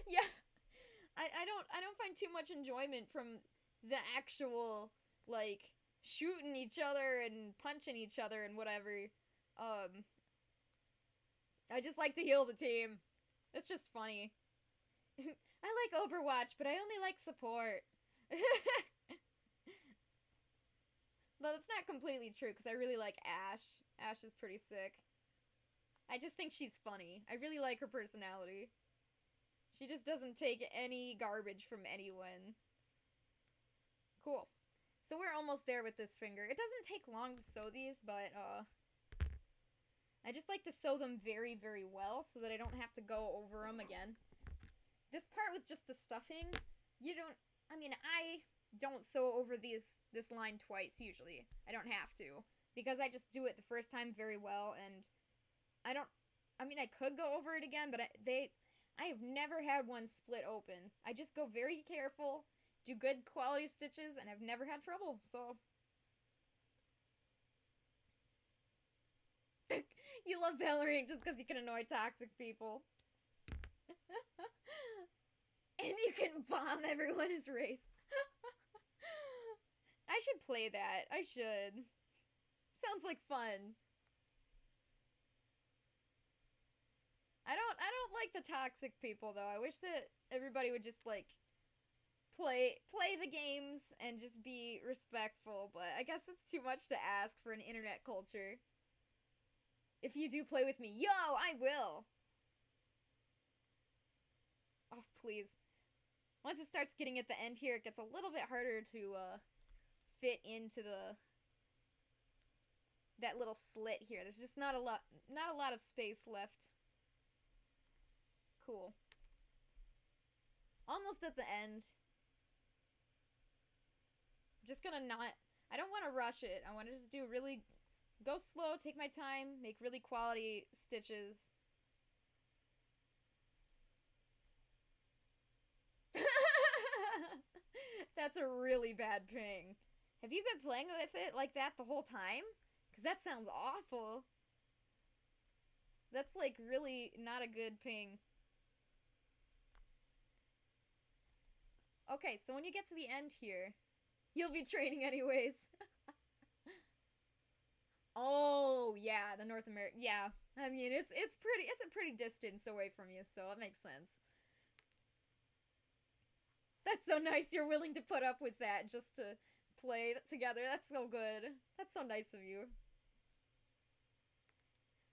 yeah, I don't find too much enjoyment from the actual, like, shooting each other and punching each other and whatever. I just like to heal the team. It's just funny. I like Overwatch, but I only like support. Well, that's not completely true, because I really like Ashe. Ashe is pretty sick. I just think she's funny. I really like her personality. She just doesn't take any garbage from anyone. Cool. So we're almost there with this finger. It doesn't take long to sew these, but I just like to sew them very, very well so that I don't have to go over them again. This part with just the stuffing, I don't sew over this line twice usually. I don't have to, because I just do it the first time very well, and I could go over it again, but I have never had one split open. I just go very careful, do good quality stitches, and I've never had trouble, so. You love Valorant just because you can annoy toxic people. And you can bomb everyone as race. I should play that. I should. Sounds like fun. I don't like the toxic people though. I wish that everybody would just like play the games and just be respectful, but I guess it's too much to ask for an internet culture. If you do play with me, yo, I will. Oh, please. Once it starts getting at the end here, it gets a little bit harder to fit into that little slit here. There's just not a lot of space left. Cool. Almost at the end. I'm just gonna not... I don't want to rush it. I want to just do really... Go slow, take my time, make really quality stitches. That's a really bad ping. Have you been playing with it like that the whole time? Because that sounds awful. That's like really not a good ping. Okay, so when you get to the end here, you'll be training anyways. Oh, yeah, the North America. Yeah, I mean, it's a pretty distance away from you, so it makes sense. That's so nice you're willing to put up with that just to play together. That's so good. That's so nice of you.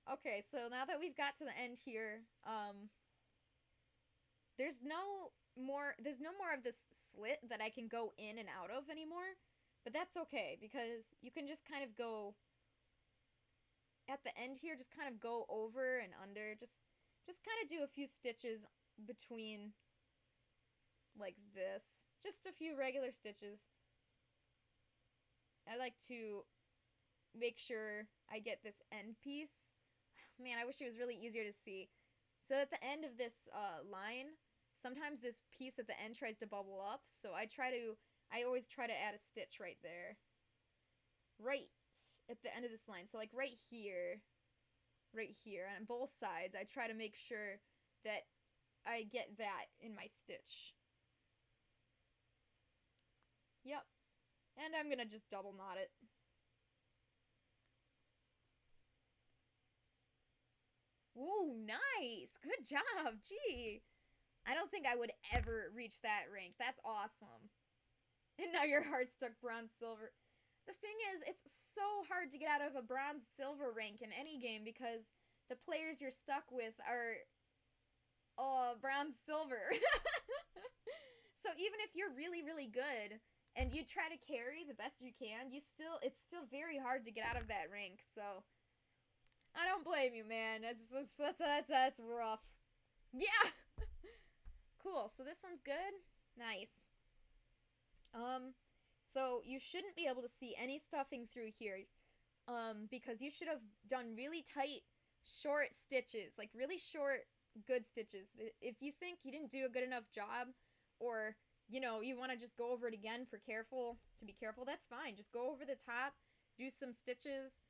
Okay, so now that we've got to the end here, there's no more of this slit that I can go in and out of anymore. But that's okay, because you can just kind of go at the end here, just kind of go over and under, just kind of do a few stitches between like this. Just a few regular stitches. I like to make sure I get this end piece. Man, I wish it was really easier to see. So at the end of this line, sometimes this piece at the end tries to bubble up, so I always try to add a stitch right there. Right at the end of this line. So like right here, and on both sides, I try to make sure that I get that in my stitch. Yep. And I'm gonna just double knot it. Ooh, nice! Good job, gee! I don't think I would ever reach that rank. That's awesome. And now your heart stuck bronze silver. The thing is, it's so hard to get out of a bronze silver rank in any game because the players you're stuck with are bronze silver. So even if you're really, really good and you try to carry the best you can, it's still very hard to get out of that rank. So I don't blame you, man. That's rough. Yeah. Cool. So this one's good. Nice. So you shouldn't be able to see any stuffing through here, because you should have done really tight, short stitches, like really short, good stitches. If you think you didn't do a good enough job, or, you want to just go over it again to be careful, that's fine. Just go over the top, do some stitches.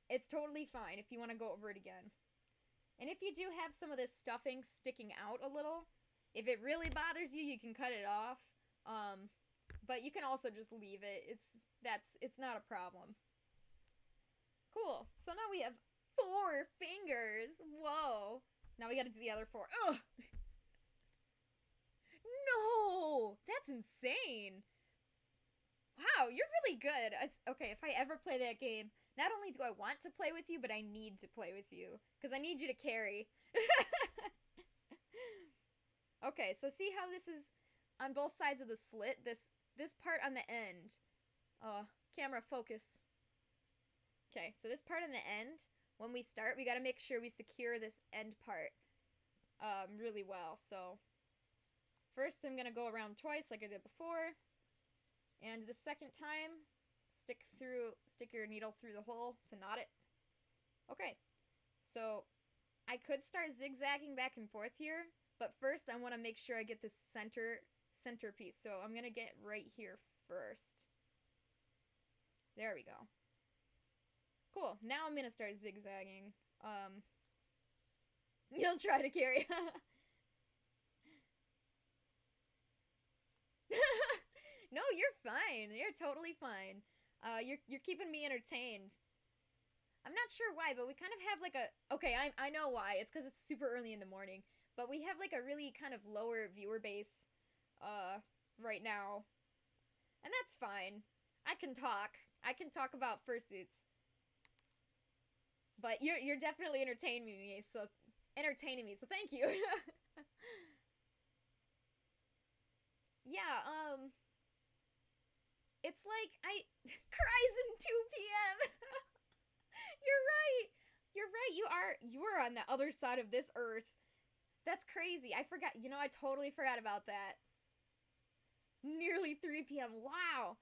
It's totally fine if you want to go over it again. And if you do have some of this stuffing sticking out a little, if it really bothers you, you can cut it off. But you can also just leave it. It's not a problem. Cool. So now we have 4 fingers. Whoa. Now we gotta do the other 4. Ugh. No! That's insane. Wow, you're really good. Okay, if I ever play that game, not only do I want to play with you, but I need to play with you. Because I need you to carry. Okay, so see how this is on both sides of the slit? This part on the end. Camera, focus. Okay, so this part on the end, when we start, we gotta make sure we secure this end part really well. So first I'm gonna go around twice like I did before. And the second time, stick your needle through the hole to knot it. Okay, so I could start zigzagging back and forth here, but first I want to make sure I get this center piece. So I'm gonna get right here first. There we go. Cool. Now I'm gonna start zigzagging. You'll try to carry. No, you're fine. You're totally fine. You're keeping me entertained. I'm not sure why, but we kind of have like a... Okay, I know why. It's because it's super early in the morning. But we have like a really kind of lower viewer base right now. And that's fine. I can talk. I can talk about fursuits. But you're definitely entertaining me, so thank you. Yeah, it's like Cries in 2 p.m. You're right. You're right. You are on the other side of this earth. That's crazy. I forgot. I totally forgot about that. Nearly 3 p.m. Wow.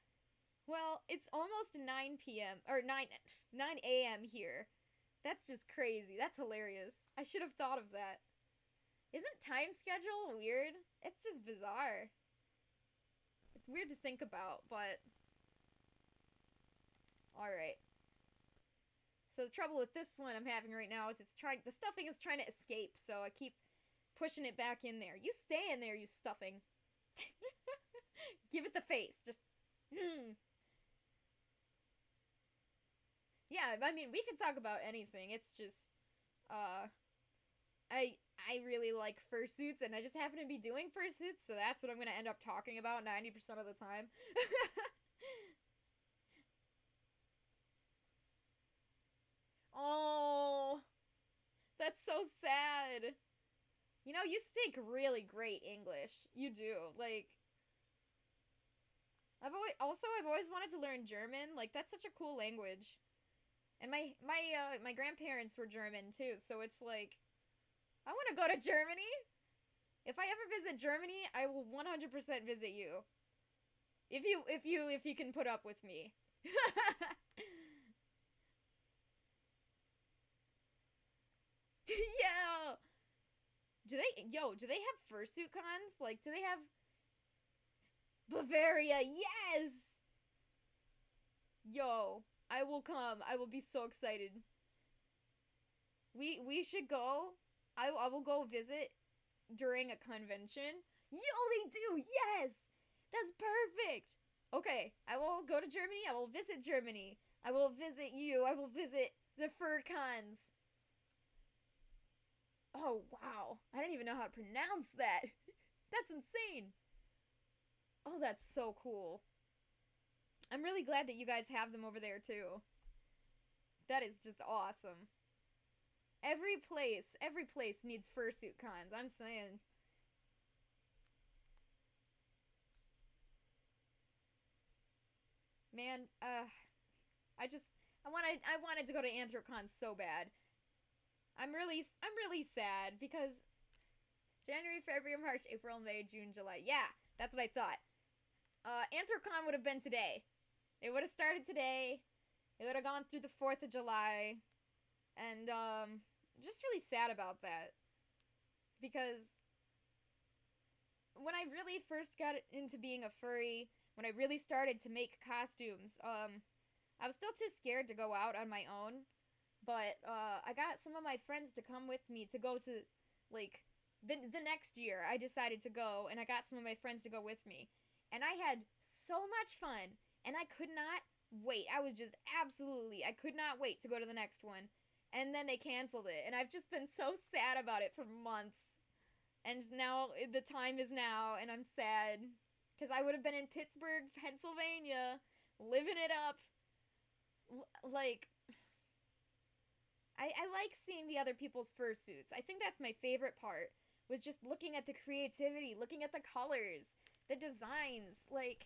Well, it's almost 9 p.m. or 9 a.m. here. That's just crazy. That's hilarious. I should have thought of that. Isn't time schedule weird? It's just bizarre. It's weird to think about, but all right. So the trouble with this one I'm having right now is the stuffing is trying to escape, so I keep pushing it back in there. You stay in there, you stuffing. Give it the face. Just Yeah, I mean, we can talk about anything. It's just I really like fursuits, and I just happen to be doing fursuits, so that's what I'm going to end up talking about 90% of the time. Oh, that's so sad. You speak really great English. You do. Like, I've always wanted to learn German. Like, that's such a cool language. And my grandparents were German too, so it's like I want to go to Germany. If I ever visit Germany, I will 100% visit you. If you can put up with me. Yeah. Do they have fursuit cons? Like, do they have Bavaria? Yes. Yo, I will come. I will be so excited. We should go. I will go visit during a convention. Yo, they do. Yes. That's perfect. Okay, I will go to Germany. I will visit Germany. I will visit you. I will visit the fur cons. Oh, wow. I don't even know how to pronounce that. That's insane. Oh, that's so cool. I'm really glad that you guys have them over there too. That is just awesome. Every place needs fursuit cons. I'm saying. Man, I just I wanted to go to Anthrocon so bad. I'm really sad because January, February, March, April, May, June, July. Yeah, that's what I thought. Anthrocon would have been today. It would have started today. It would have gone through the 4th of July. And just really sad about that because when I really first got into being a furry, when I really started to make costumes, I was still too scared to go out on my own. But I got some of my friends to come with me to go to, like, the next year. I decided to go, and I got some of my friends to go with me. And I had so much fun, and I could not wait. I was just I could not wait to go to the next one. And then they canceled it, and I've just been so sad about it for months. And now the time is now, and I'm sad because I would have been in Pittsburgh, Pennsylvania, living it up. Like, I like seeing the other people's fursuits. I think that's my favorite part. Was just looking at the creativity, looking at the colors, the designs. Like,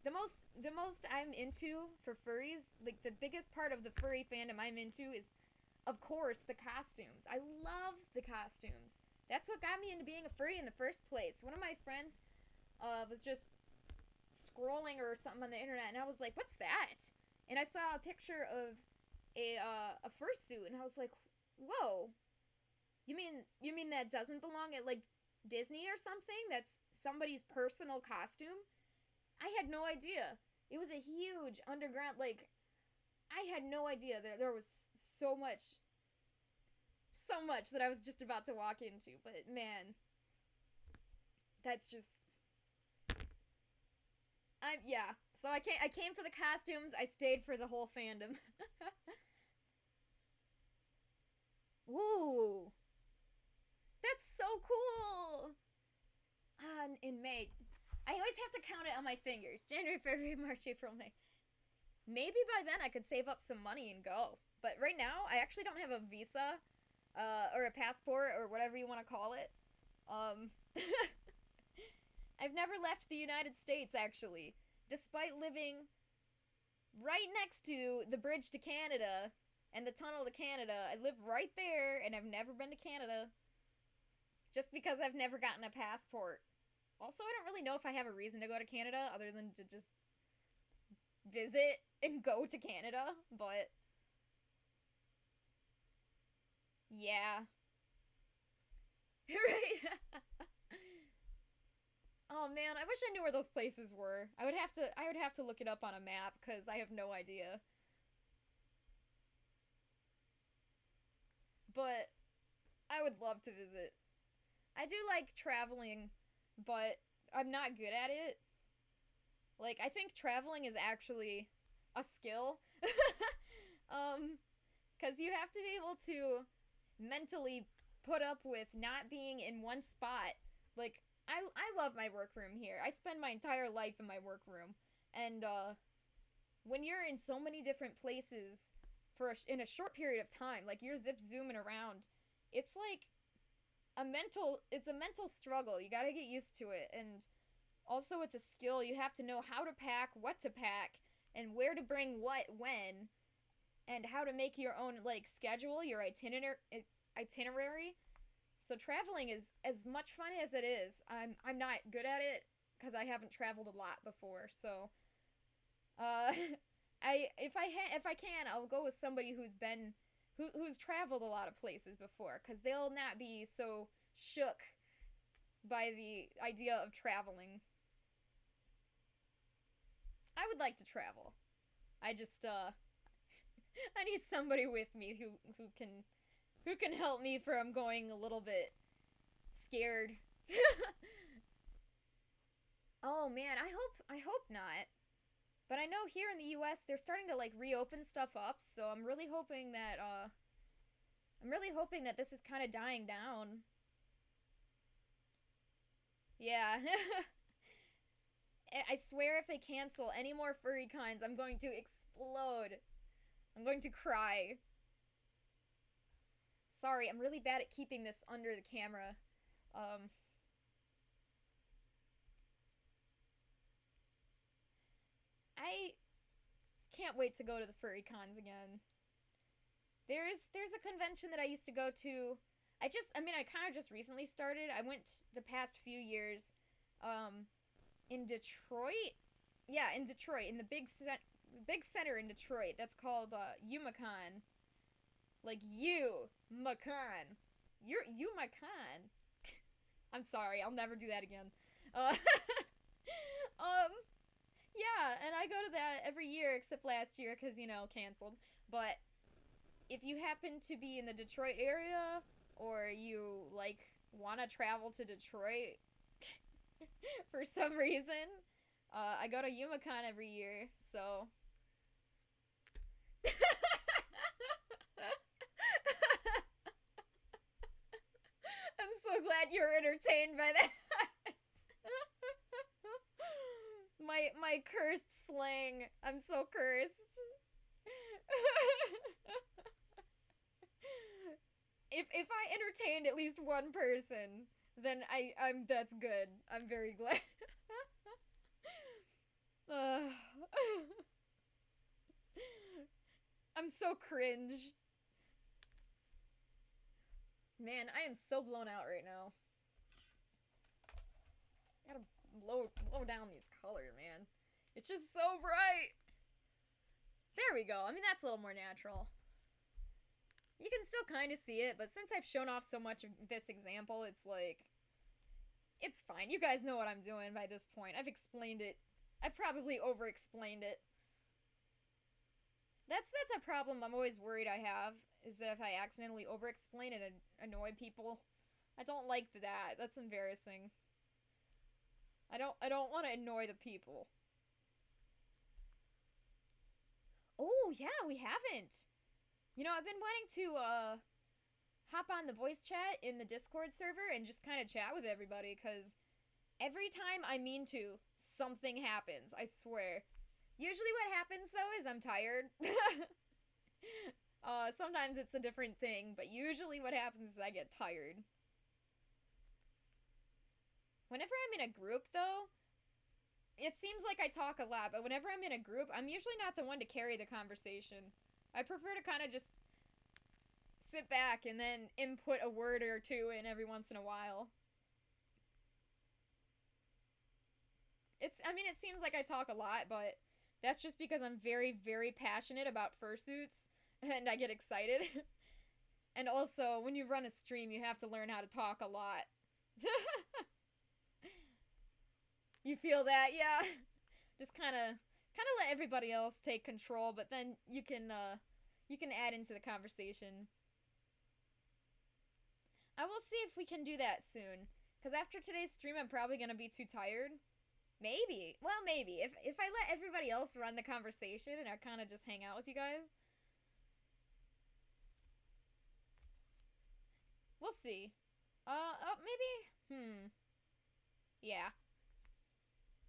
the most I'm into for furries, like the biggest part of the furry fandom I'm into is, of course, the costumes. I love the costumes. That's what got me into being a furry in the first place. One of my friends was just scrolling or something on the internet, and I was like, "What's that?" And I saw a picture of a fursuit, and I was like, "Whoa, you mean that doesn't belong at like Disney or something? That's somebody's personal costume?" I had no idea. It was a huge underground, like, I had no idea that there was so much that I was just about to walk into. But man, that's just yeah. So I came for the costumes. I stayed for the whole fandom. Ooh, that's so cool. In May, I always have to count it on my fingers. January, February, March, April, May. Maybe by then I could save up some money and go. But right now, I actually don't have a visa, or a passport, or whatever you want to call it. Um, I've never left the United States, actually. Despite living right next to the bridge to Canada and the tunnel to Canada. I live right there, and I've never been to Canada just because I've never gotten a passport. Also, I don't really know if I have a reason to go to Canada other than to just visit and go to Canada, but yeah. Right? Oh man, I wish I knew where those places were. I would have to look it up on a map cuz I have no idea. But I would love to visit. I do like traveling, but I'm not good at it. Like I think traveling is actually a skill. um cuz you have to be able to mentally put up with not being in one spot. Like I love my workroom here. I spend my entire life in my workroom. And when you're in so many different places in a short period of time, like you're zip zooming around, it's like it's a mental struggle. You got to get used to it, and also it's a skill. You have to know how to pack, what to pack, and where to bring what when, and how to make your own like schedule, your itinerary. So traveling is as much fun as it is. I'm not good at it because I haven't traveled a lot before. So uh if I can, I'll go with somebody who's traveled a lot of places before, cuz they'll not be so shook by the idea of traveling. I would like to travel. I just I need somebody with me who can help me from going a little bit scared. Oh man, I hope not. But I know here in the US they're starting to like reopen stuff up, so I'm really hoping that this is kind of dying down. Yeah. I swear if they cancel any more furry cons, I'm going to explode. I'm going to cry. Sorry, I'm really bad at keeping this under the camera. Um I can't wait to go to the furry cons again. There's a convention that I used to go to. I kind of just recently started. I went the past few years um in Detroit. Yeah, in Detroit, in the big center in Detroit. That's called UMaCon. Like you, Macan. You're UMaCon. I'm sorry, I'll never do that again. Uh, um, yeah, and I go to that every year except last year because, canceled. But if you happen to be in the Detroit area or you, like, want to travel to Detroit for some reason, I go to UMaCon every year, so. I'm so glad you're entertained by that. My cursed slang. I'm so cursed. If I entertained at least one person, then I'm that's good. I'm very glad. uh, I'm so cringe. Man, I am so blown out right now. I gotta blow down these colors, man. It's just so bright. There we go. I mean, that's a little more natural. You can still kind of see it, but since I've shown off so much of this example, it's like, it's fine. You guys know what I'm doing by this point. I've explained it. I've probably over-explained it. That's a problem I'm always worried I have, is that if I accidentally over-explain it and annoy people. I don't like that. That's embarrassing. I don't want to annoy the people. Oh, yeah, we haven't. I've been wanting to hop on the voice chat in the Discord server and just kind of chat with everybody, cuz every time I mean to, something happens, I swear. Usually what happens though is I'm tired. Sometimes it's a different thing, but usually what happens is I get tired. Whenever I'm in a group though, it seems like I talk a lot, but whenever I'm in a group, I'm usually not the one to carry the conversation. I prefer to kind of just sit back and then input a word or two in every once in a while. I mean, it seems like I talk a lot, but that's just because I'm very, very passionate about fursuits and I get excited. And also, when you run a stream, you have to learn how to talk a lot. You feel that? Yeah. Just kind of let everybody else take control, but then you can add into the conversation. I will see if we can do that soon. Cuz after today's stream I'm probably going to be too tired. Maybe. Well, maybe. If I let everybody else run the conversation and I kind of just hang out with you guys. We'll see. Oh, maybe. Yeah.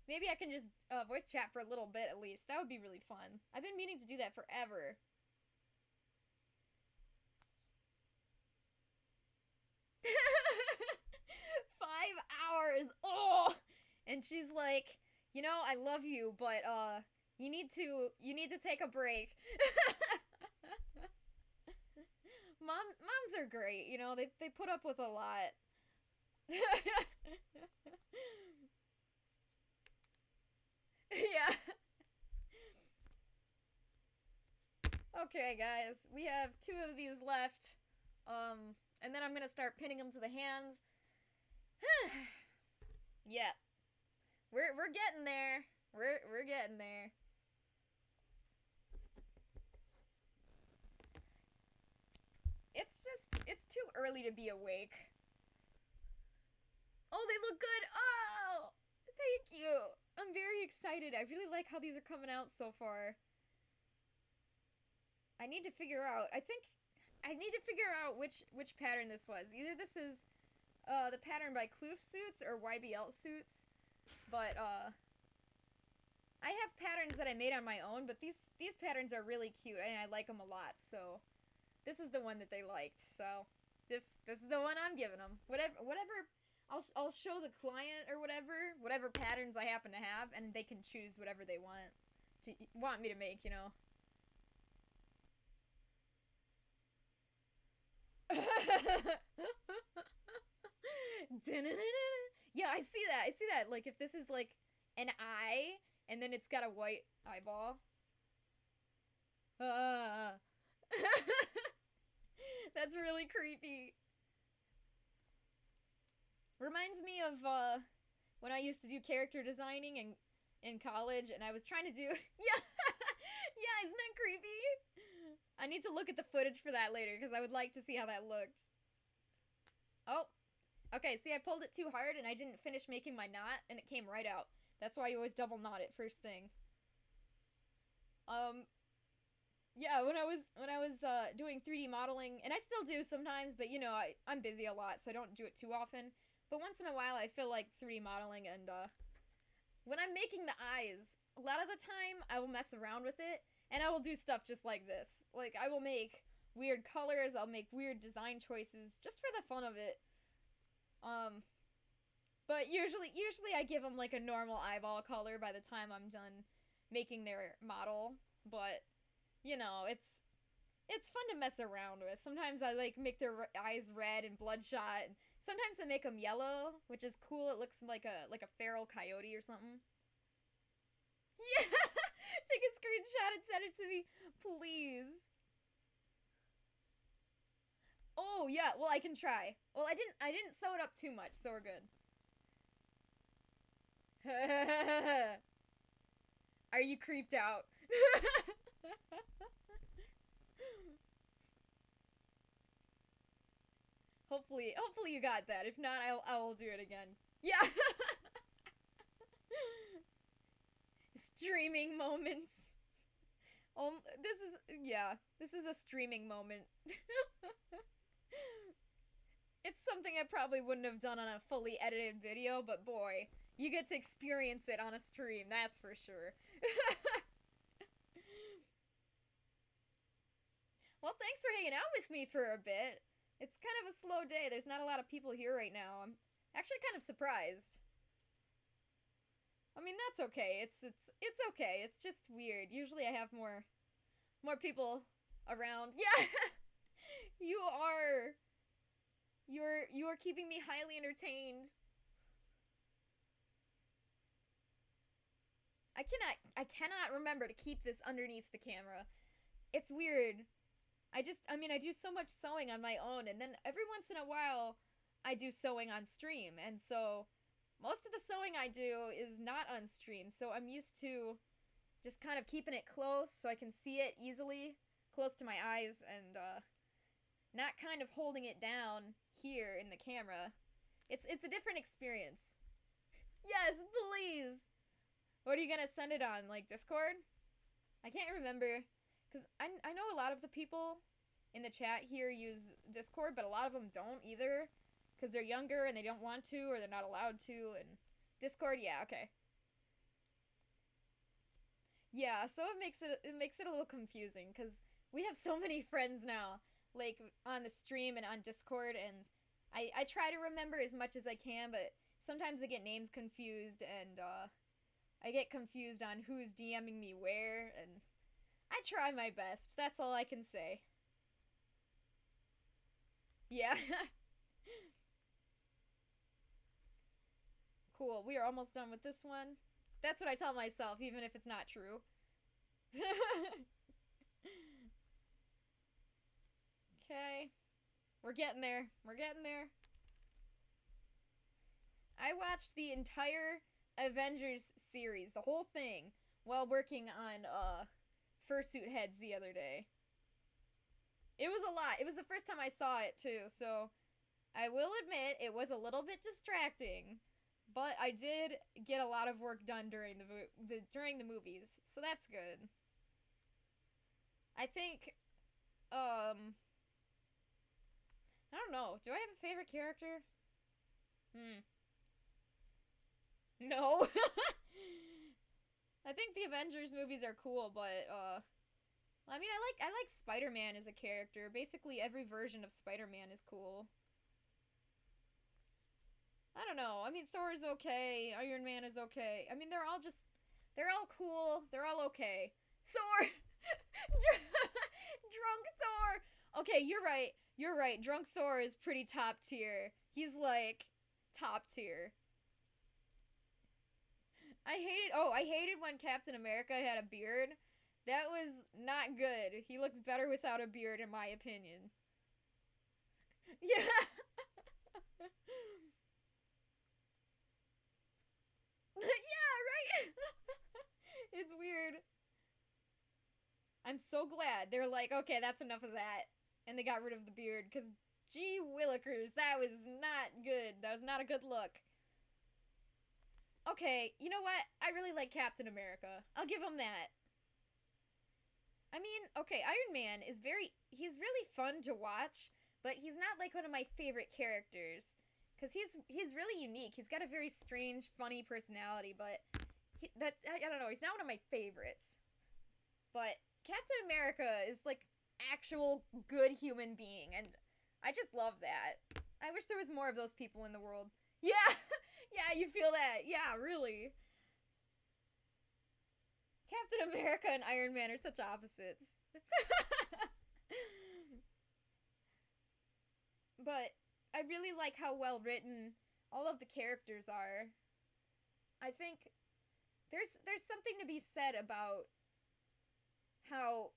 Maybe I can just voice chat for a little bit at least. That would be really fun. I've been meaning to do that forever. Five hours. Oh, and she's like, you know, I love you, but you need to take a break. Moms are great. You know, they put up with a lot. Yeah. Okay, guys, we have two of these left. And then I'm gonna start pinning them to the hands. Yeah, we're getting there. We're getting there. It's too early to be awake. Oh, they look good. Oh, thank you. I'm very excited. I really like how these are coming out so far. I need to figure out. I think I need to figure out which pattern this was. Either this is the pattern by Kloof Suits or YBL Suits, but I have patterns that I made on my own, but these patterns are really cute and I like them a lot. So this is the one that they liked. So this is the one I'm giving them. Whatever. I'll show the client or whatever patterns I happen to have, and they can choose whatever they want me to make. You know. Yeah, I see that. I see that. Like if this is like an eye and then it's got a white eyeball. Uh. That's really creepy. Reminds me of when I used to do character designing in college and I was trying to do Yeah. Yeah, isn't that creepy? I need to look at the footage for that later because I would like to see how that looked. Oh. Okay, see I pulled it too hard and I didn't finish making my knot and it came right out. That's why you always double knot it first thing. Yeah, when I was doing 3D modeling, and I still do sometimes, but you know, I'm busy a lot, so I don't do it too often. But once in a while I feel like 3D modeling, and when I'm making the eyes, a lot of the time I will mess around with it and I will do stuff just like this. Like I will make weird colors, I'll make weird design choices just for the fun of it. Um but usually I give them like a normal eyeball color by the time I'm done making their model, but you know, it's fun to mess around with. Sometimes I like make their eyes red and bloodshot. Sometimes I make them yellow, which is cool. It looks like a feral coyote or something. Yeah, take a screenshot and send it to me, please. Oh yeah, well I can try. Well, I didn't sew it up too much, so we're good. Are you creeped out? Hopefully you got that. If not, I'll do it again. Yeah. Streaming moments. This is yeah. This is a streaming moment. It's something I probably wouldn't have done on a fully edited video, but boy, you get to experience it on a stream. That's for sure. Well, thanks for hanging out with me for a bit. It's kind of a slow day. There's not a lot of people here right now. I'm actually kind of surprised. I mean, that's okay. It's okay. It's just weird. Usually I have more people around. Yeah. You are you are keeping me highly entertained. I cannot remember to keep this underneath the camera. It's weird. I mean, I do so much sewing on my own, and then every once in a while, I do sewing on stream, and so most of the sewing I do is not on stream, so I'm used to just kind of keeping it close so I can see it easily, close to my eyes, and not kind of holding it down here in the camera. It's a different experience. Yes, please. What are you gonna send it on? Like Discord? I can't remember. Because I know a lot of the people in the chat here use Discord, but a lot of them don't either. Because they're younger and they don't want to, or they're not allowed to. And Discord, yeah, okay. Yeah, so it makes it a little confusing because we have so many friends now, like on the stream and on Discord, and I try to remember as much as I can, but sometimes I get names confused, and I get confused on who's DMing me where, and I try my best. That's all I can say. Yeah. Cool. We are almost done with this one. That's what I tell myself, even if it's not true. Okay. We're getting there. We're getting there. I watched the entire Avengers series, the whole thing, while working on Fursuit Heads the other day. It was a lot. It was the first time I saw it too, so I will admit it was a little bit distracting, but I did get a lot of work done during during the movies, so that's good. I think I don't know. Do I have a favorite character? Hmm. No. I think the Avengers movies are cool, but I mean, I like Spider-Man as a character. Basically every version of Spider-Man is cool. I don't know. I mean, Thor's okay. Iron Man is okay. I mean, they're all cool. They're all okay. Thor! Drunk Thor! Okay, you're right. You're right. Drunk Thor is pretty top tier. He's like top tier. I hated when Captain America had a beard. That was not good. He looks better without a beard, in my opinion. Yeah. Yeah, right? It's weird. I'm so glad. They're like, okay, that's enough of that. And they got rid of the beard, because gee willikers, that was not good. That was not a good look. Okay, you know what? I really like Captain America. I'll give him that. I mean, okay, Iron Man he's really fun to watch, but he's not like one of my favorite characters. Because he's really unique. He's got a very strange, funny personality, but I don't know, he's not one of my favorites. But Captain America is like actual good human being, and I just love that. I wish there was more of those people in the world. Yeah, yeah, you feel that? Yeah, really. Captain America and Iron Man are such opposites. But I really like how well written all of the characters are. I think there's something to be said about how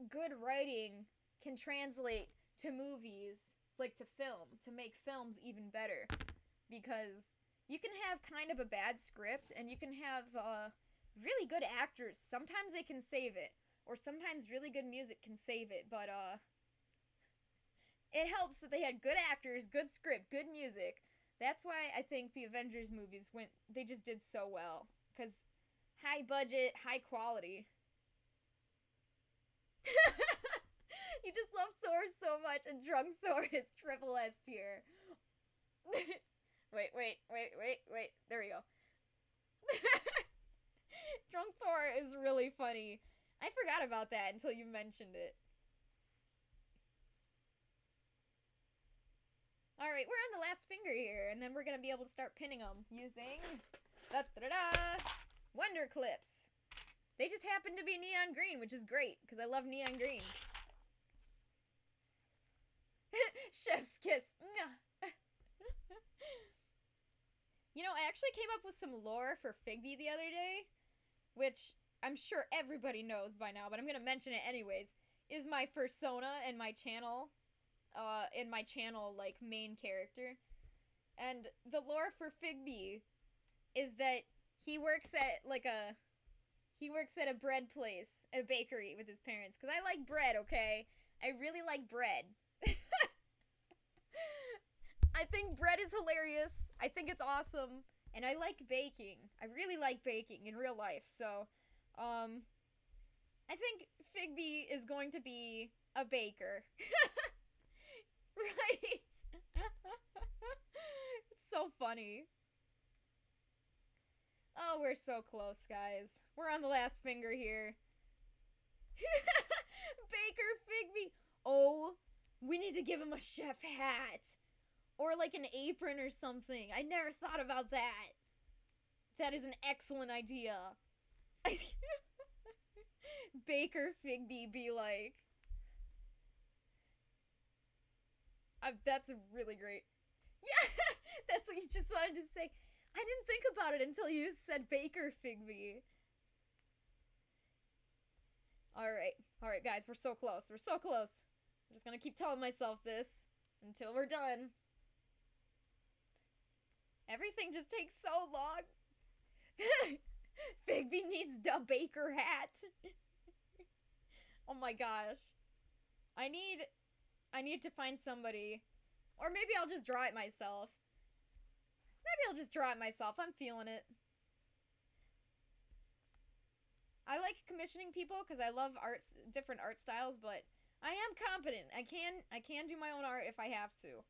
good writing can translate to movies, like to film, to make films even better. Because you can have kind of a bad script and you can have really good actors. Sometimes they can save it, or sometimes really good music can save it, but it helps that they had good actors, good script, good music. That's why I think the Avengers movies they just did so well. Because high budget, high quality. You just love Thor so much, and Drunk Thor is triple S tier. Wait. There we go. Drunk Thor is really funny. I forgot about that until you mentioned it. Alright, we're on the last finger here, and then we're gonna be able to start pinning them using Da da da! Wonder Clips. They just happen to be neon green, which is great, because I love neon green. Chef's kiss. You know, I actually came up with some lore for Figby the other day, which I'm sure everybody knows by now, but I'm gonna mention it anyways, is my fursona and my channel, like, main character. And the lore for Figby is that he works at, like, he works at a bread place, at a bakery with his parents, because I like bread, okay? I really like bread. I think bread is hilarious. I think it's awesome. And I like baking. I really like baking in real life. So, I think Figby is going to be a baker. Right? It's so funny. Oh, we're so close, guys. We're on the last finger here. Baker Figby. Oh, we need to give him a chef hat. Or like an apron or something. I never thought about that. That is an excellent idea. Baker Figby be like... that's really great. Yeah! That's what you just wanted to say. I didn't think about it until you said Baker Figby. Alright guys, we're so close. We're so close. I'm just gonna keep telling myself this until we're done. Everything just takes so long. Figby needs the baker hat. Oh my gosh. I need to find somebody. Or maybe I'll just draw it myself. I'm feeling it. I like commissioning people because I love different art styles, but I am competent. I can do my own art if I have to.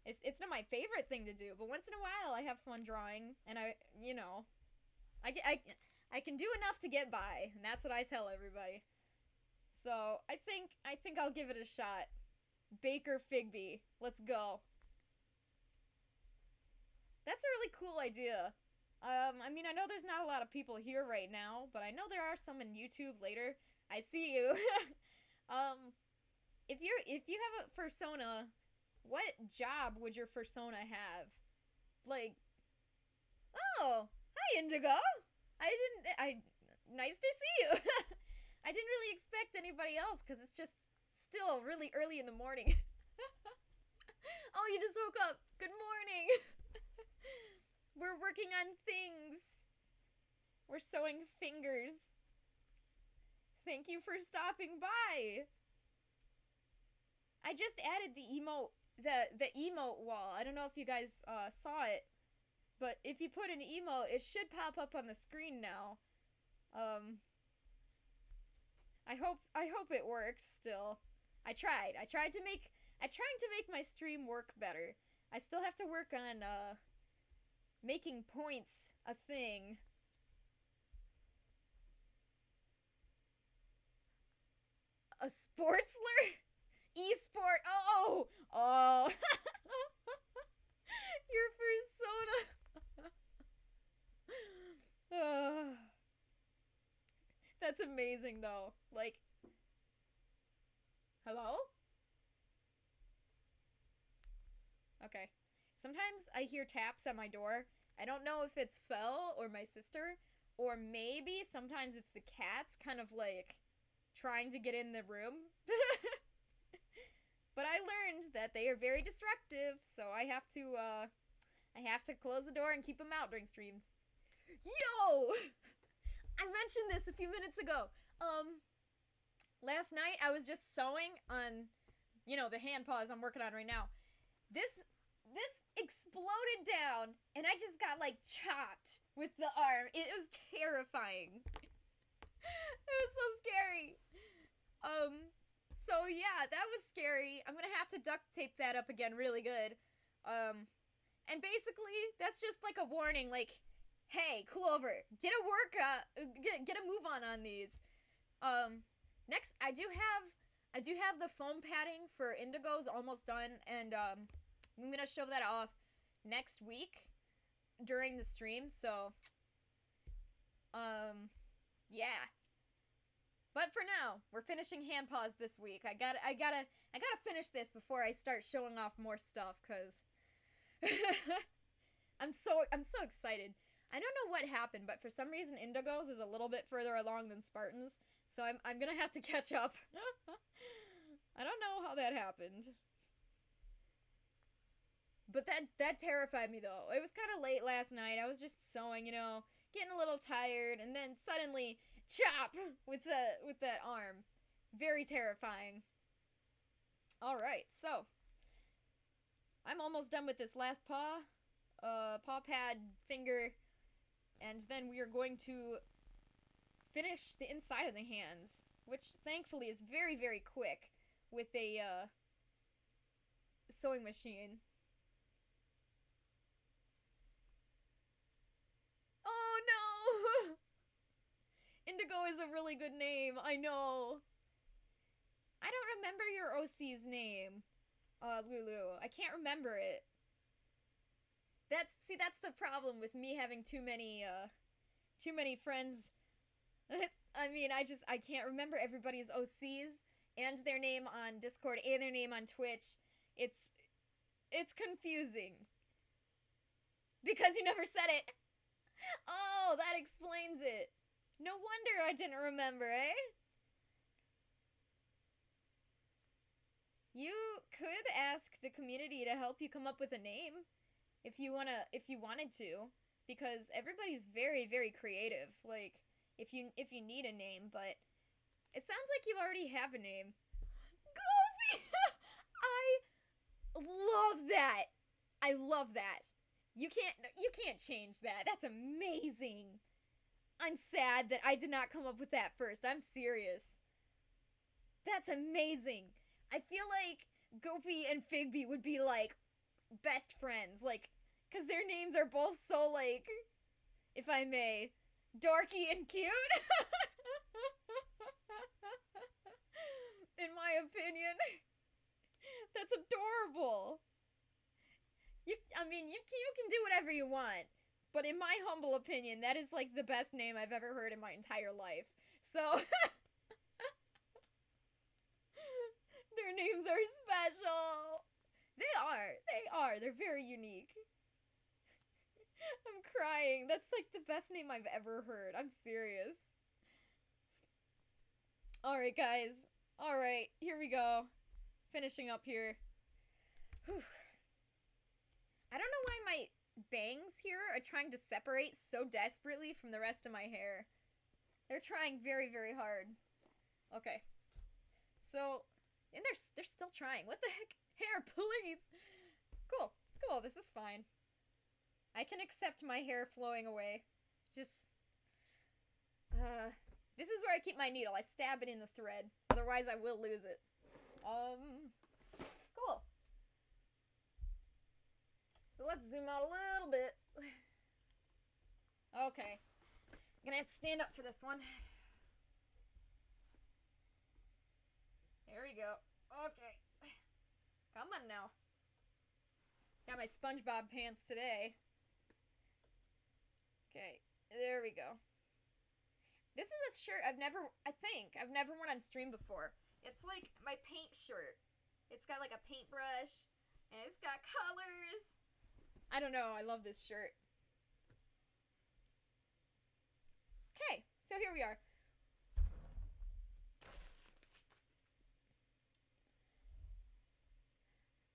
It's not my favorite thing to do, but once in a while I have fun drawing, and I can do enough to get by, and that's what I tell everybody. So I think I'll give it a shot. Baker Figby, let's go. That's a really cool idea. I mean, I know there's not a lot of people here right now, but I know there are some in YouTube later. I see you. If you have a fursona, what job would your fursona have? Like, oh, hi Indigo. Nice to see you. I didn't really expect anybody else because it's just still really early in the morning. Oh, you just woke up. Good morning. We're working on things. We're sewing fingers. Thank you for stopping by. I just added the emote, the emote wall. I don't know if you guys saw it, but if you put an emote, it should pop up on the screen now. I hope it works still. I tried to make my stream work better. I still have to work on making points a thing. A sportsler? E-sport. Oh. Your persona. That's amazing though. Like, hello? Okay. Sometimes I hear taps at my door. I don't know if it's Fel or my sister, or maybe sometimes it's the cats kind of like trying to get in the room. But I learned that they are very destructive, so I have to close the door and keep them out during streams. Yo! I mentioned this a few minutes ago. Last night I was just sewing on, the hand paws I'm working on right now. This exploded down, and I just got, like, chopped with the arm. It was terrifying. It was so scary. So yeah, that was scary. I'm gonna have to duct tape that up again really good. And basically, that's just like a warning, like, hey, Clover, get a move on these. Next, I do have the foam padding for Indigo's almost done, and I'm gonna show that off next week. during the stream, so yeah. But for now, we're finishing hand paws this week. I gotta finish this before I start showing off more stuff, cause I'm so excited. I don't know what happened, but for some reason Indigos is a little bit further along than Spartans, so I'm gonna have to catch up. I don't know how that happened. But that terrified me though. It was kind of late last night. I was just sewing, getting a little tired, and then suddenly chop with that arm. Very terrifying. All right, so I'm almost done with this last paw pad finger, and then we are going to finish the inside of the hands, which thankfully is very, very quick with a sewing machine. Oh no! Indigo is a really good name, I know. I don't remember your OC's name, Lulu. I can't remember it. That's the problem with me having too many friends. I mean, I can't remember everybody's OCs and their name on Discord and their name on Twitch. It's confusing. Because you never said it. Oh, that explains it. No wonder I didn't remember, eh? You could ask the community to help you come up with a name if you wanted to, because everybody's very, very creative. Like, if you need a name, but it sounds like you already have a name. Goofy! I love that. I love that. You can't change that. That's amazing. I'm sad that I did not come up with that first. I'm serious. That's amazing. I feel like Goofy and Figby would be like best friends, like, cause their names are both so, like, if I may, dorky and cute. In my opinion. That's adorable. You can do whatever you want, but in my humble opinion, that is like the best name I've ever heard in my entire life. So, their names are special. They are. They're very unique. I'm crying. That's like the best name I've ever heard. I'm serious. Alright, guys. Alright, here we go. Finishing up here. Whew. I don't know why my bangs here are trying to separate so desperately from the rest of my hair. They're trying very, very hard. Okay. So, and they're still trying. What the heck? Hair, please! Cool. This is fine. I can accept my hair flowing away. Just, this is where I keep my needle. I stab it in the thread. Otherwise, I will lose it. Cool. So let's zoom out a little bit. Okay. I'm gonna have to stand up for this one. There we go. Okay. Come on now. Got my SpongeBob pants today. Okay, there we go. This is a shirt I've never worn on stream before. It's like my paint shirt. It's got like a paintbrush, and it's got colors. I don't know, I love this shirt. Okay, so here we are.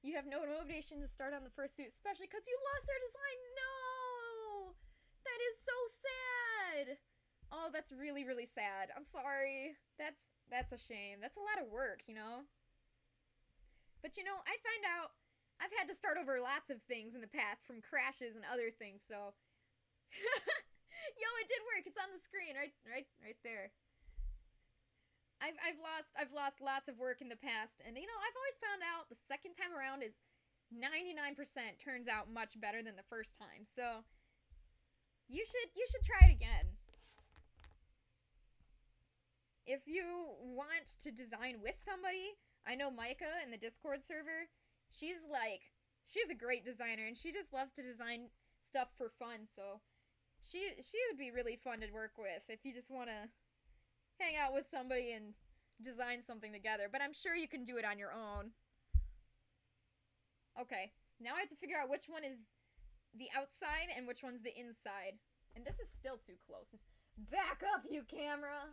You have no motivation to start on the fursuit, especially because you lost their design. No! That is so sad! Oh, that's really, really sad. I'm sorry. That's a shame. That's a lot of work, But I find out I've had to start over lots of things in the past, from crashes and other things, so... Yo, it did work! It's on the screen, right there. I've lost lots of work in the past, and I've always found out the second time around is 99% turns out much better than the first time. So you should try it again. If you want to design with somebody, I know Micah in the Discord server, she's a great designer, and she just loves to design stuff for fun, so she would be really fun to work with if you just want to hang out with somebody and design something together. But I'm sure you can do it on your own. Okay, now I have to figure out which one is the outside and which one's the inside. And this is still too close. Back up, you camera!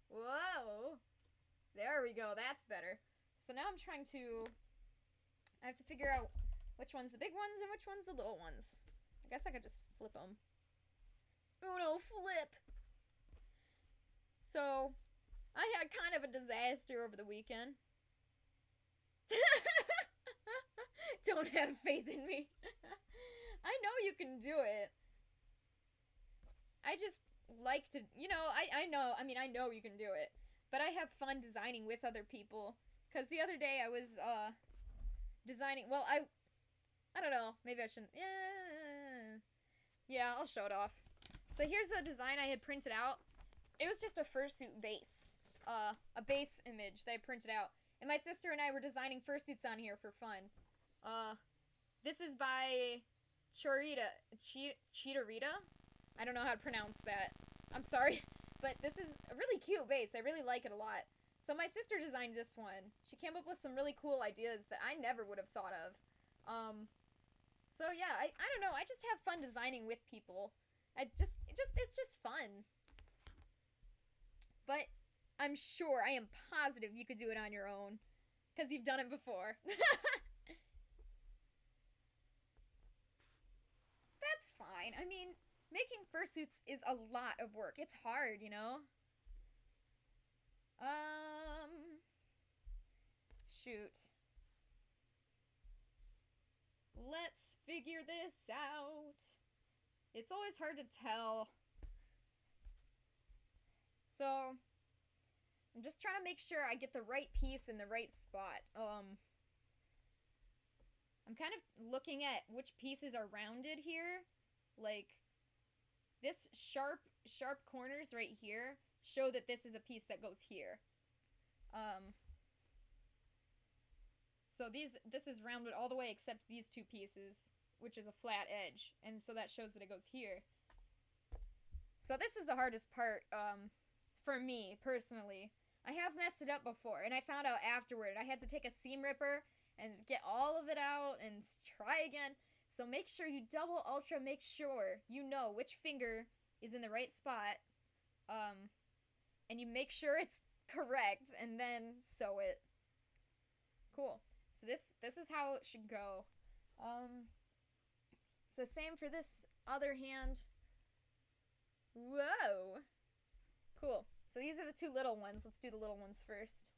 Whoa! There we go, that's better. So now I'm trying to... I have to figure out which one's the big ones and which one's the little ones. I guess I could just flip them. Uno flip! So, I had kind of a disaster over the weekend. Don't have faith in me. I know you can do it. I just like to, you know, I know you can do it. But I have fun designing with other people. Because the other day I was, designing, well, I don't know, maybe I shouldn't, yeah, I'll show it off. So here's a design I had printed out. It was just a fursuit base, a base image that I printed out. And my sister and I were designing fursuits on here for fun. This is by Chitarita? I don't know how to pronounce that. I'm sorry. But this is a really cute base. I really like it a lot. So my sister designed this one. She came up with some really cool ideas that I never would have thought of. So yeah, I don't know. I just have fun designing with people. It's just fun. But I'm sure, I am positive you could do it on your own. Because you've done it before. That's fine. I mean, making fursuits is a lot of work. It's hard, you know? Shoot. Let's figure this out. It's always hard to tell. So, I'm just trying to make sure I get the right piece in the right spot. I'm kind of looking at which pieces are rounded here. Like, this sharp corners right here show that this is a piece that goes here. So this is rounded all the way except these two pieces, which is a flat edge, and so that shows that it goes here. So this is the hardest part, for me, personally. I have messed it up before, and I found out afterward. I had to take a seam ripper and get all of it out and try again. So make sure you double ultra make sure you know which finger is in the right spot, and you make sure it's correct, and then sew it. Cool. So this is how it should go. So same for this other hand. Whoa! Cool. So these are the two little ones. Let's do the little ones first.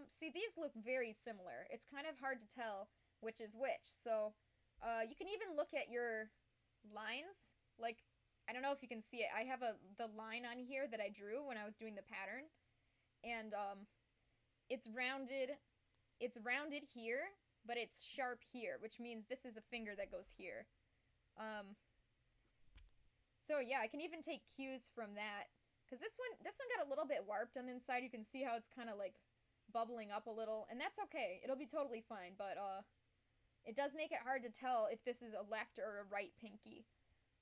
See, these look very similar. It's kind of hard to tell which is which. So, you can even look at your lines. Like, I don't know if you can see it. I have the line on here that I drew when I was doing the pattern. And, it's rounded here, but it's sharp here, which means this is a finger that goes here. So yeah, I can even take cues from that. Because this one got a little bit warped on the inside. You can see how it's kind of like bubbling up a little. And that's okay. It'll be totally fine. But it does make it hard to tell if this is a left or a right pinky.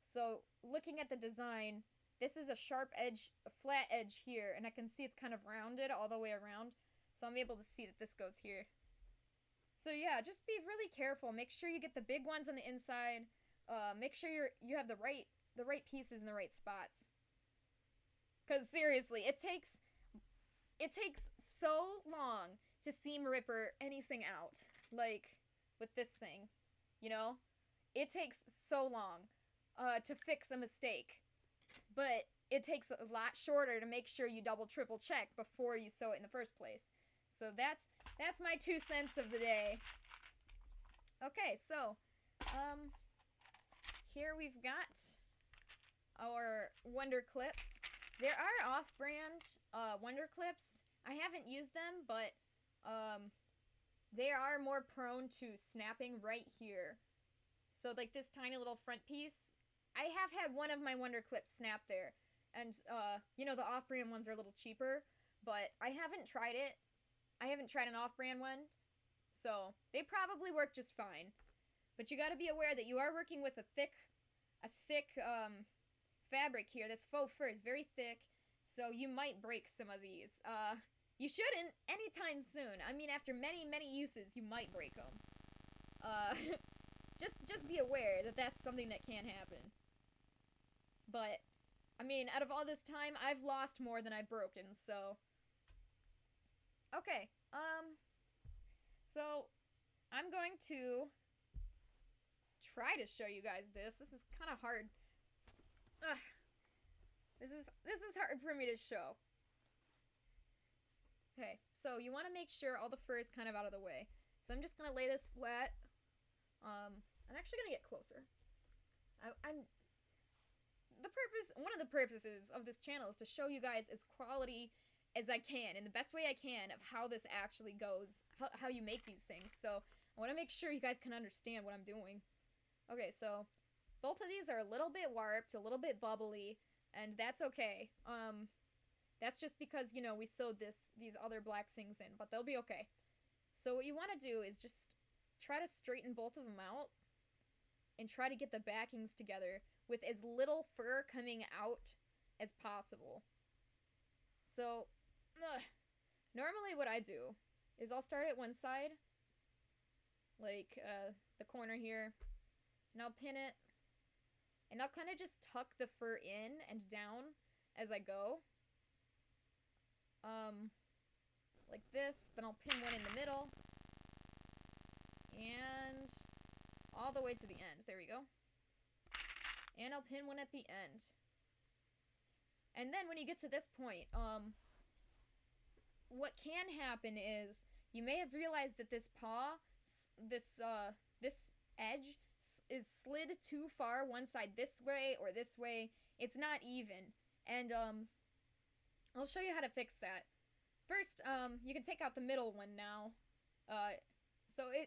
So looking at the design, this is a sharp edge, a flat edge here. And I can see it's kind of rounded all the way around. So I'm able to see that this goes here. So yeah, just be really careful. Make sure you get the big ones on the inside. Make sure you have the right pieces in the right spots. Because seriously, it takes so long to seam ripper anything out. Like, with this thing, you know? It takes so long to fix a mistake. But it takes a lot shorter to make sure you double, triple check before you sew it in the first place. So that's my 2 cents of the day. Okay, so, here we've got our Wonder Clips. There are off-brand Wonder Clips. I haven't used them, but they are more prone to snapping right here. So like this tiny little front piece, I have had one of my Wonder Clips snap there. And, you know, the off-brand ones are a little cheaper, but I haven't tried it. I haven't tried an off-brand one, so they probably work just fine. But you gotta be aware that you are working with a thick fabric here. This faux fur is very thick, so you might break some of these. You shouldn't anytime soon. I mean, after many, many uses, you might break them. Just be aware that that's something that can happen. But, I mean, out of all this time, I've lost more than I've broken, so... Okay, so, I'm going to try to show you guys this. This is kind of hard. Ugh. This is hard for me to show. Okay, so you want to make sure all the fur is kind of out of the way. So I'm just gonna lay this flat. I'm actually gonna get closer. One of the purposes of this channel is to show you guys as quality as I can, in the best way I can, of how this actually goes, how you make these things. So I want to make sure you guys can understand what I'm doing. Okay, so both of these are a little bit warped, a little bit bubbly, and that's okay. That's just because, you know, we sewed these other black things in, but they'll be okay. So what you want to do is just try to straighten both of them out and try to get the backings together with as little fur coming out as possible. So, normally what I do is I'll start at one side, like the corner here, and I'll pin it, and I'll kind of just tuck the fur in and down as I go. Like this, then I'll pin one in the middle, and all the way to the end. There we go. And I'll pin one at the end. And then when you get to this point, what can happen is you may have realized that this paw, this edge is slid too far one side this way or this way. It's not even. And I'll show you how to fix that. First, you can take out the middle one now.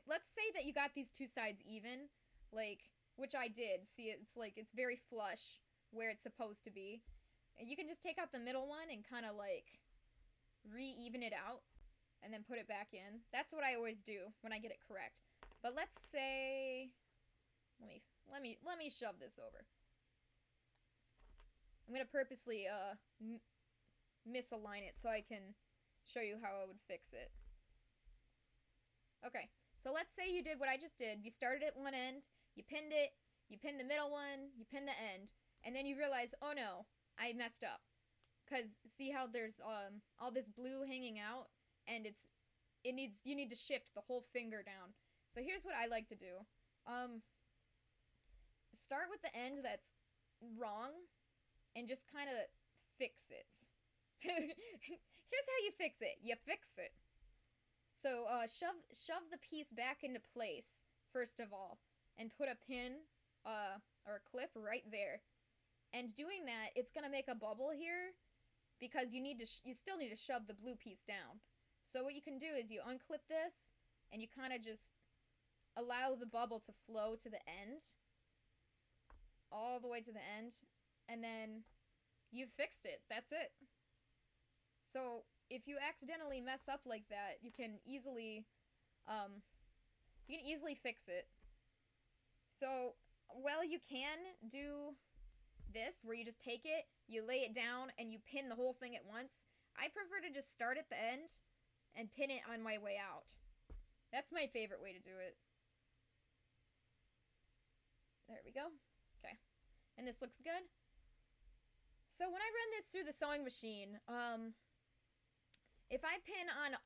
Let's say that you got these two sides even, like, which I did. See, it's very flush where it's supposed to be. And you can just take out the middle one and kind of like re-even it out and then put it back in. That's what I always do when I get it correct. But let's say, let me shove this over. I'm gonna purposely misalign it so I can show you how I would fix it. Okay, so let's say you did what I just did. You started at one end, you pinned it, you pinned the middle one, you pinned the end, and then you realize, oh no, I messed up. Cause see how there's all this blue hanging out, and you need to shift the whole finger down. So here's what I like to do. Start with the end that's wrong, and just kind of fix it. Here's how you fix it. You fix it. So shove the piece back into place first of all, and put a pin or a clip right there. And doing that, it's gonna make a bubble here because you still need to shove the blue piece down. So what you can do is you unclip this and you kind of just allow the bubble to flow to the end, all the way to the end, and then you've fixed it. That's it. So if you accidentally mess up like that, you can easily fix it. So, well, you can do this, where you just take it, you lay it down, and you pin the whole thing at once. I prefer to just start at the end and pin it on my way out. That's my favorite way to do it. There we go. Okay. And this looks good. So when I run this through the sewing machine, if I pin on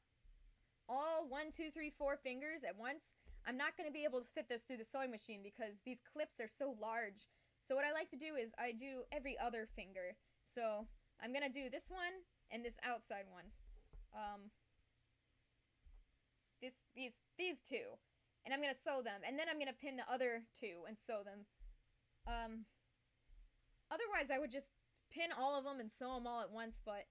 all 1, 2, 3, 4 fingers at once, I'm not going to be able to fit this through the sewing machine because these clips are so large. So what I like to do is I do every other finger. So I'm going to do this one and this outside one. These two. And I'm going to sew them. And then I'm going to pin the other two and sew them. Otherwise, I would just pin all of them and sew them all at once. But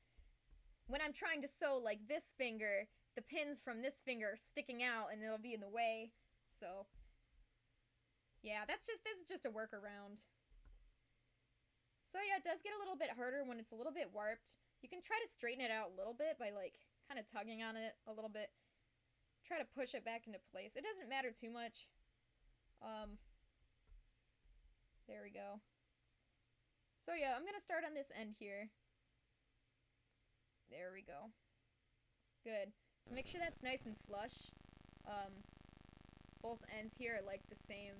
when I'm trying to sew like this finger, the pins from this finger are sticking out and it'll be in the way. So yeah, this is just a workaround. So yeah, it does get a little bit harder when it's a little bit warped. You can try to straighten it out a little bit by like kind of tugging on it a little bit. Try to push it back into place. It doesn't matter too much. Um, there we go. So yeah, I'm gonna start on this end here. There we go. Good. So make sure that's nice and flush. Both ends here are like the same.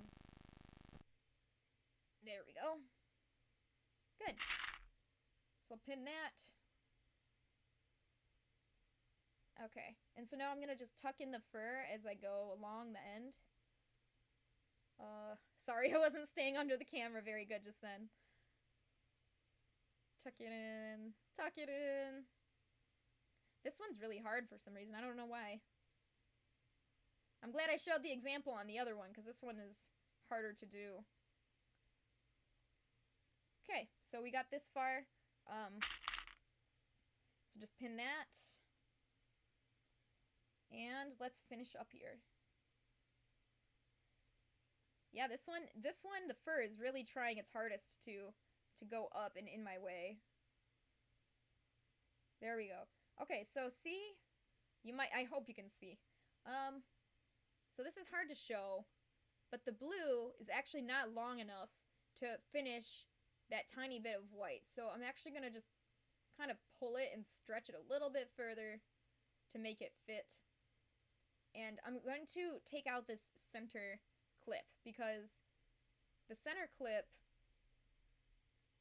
There we go. Good. So I'll pin that. Okay. And so now I'm gonna just tuck in the fur as I go along the end. Sorry, I wasn't staying under the camera very good just then. Tuck it in. Tuck it in. This one's really hard for some reason. I don't know why. I'm glad I showed the example on the other one, because this one is harder to do. Okay, so we got this far. So just pin that. And let's finish up here. Yeah, this one, the fur is really trying its hardest to go up and in my way. There we go. Okay, so see? I hope you can see. So this is hard to show, but the blue is actually not long enough to finish that tiny bit of white. So I'm actually going to just kind of pull it and stretch it a little bit further to make it fit. And I'm going to take out this center clip, because the center clip,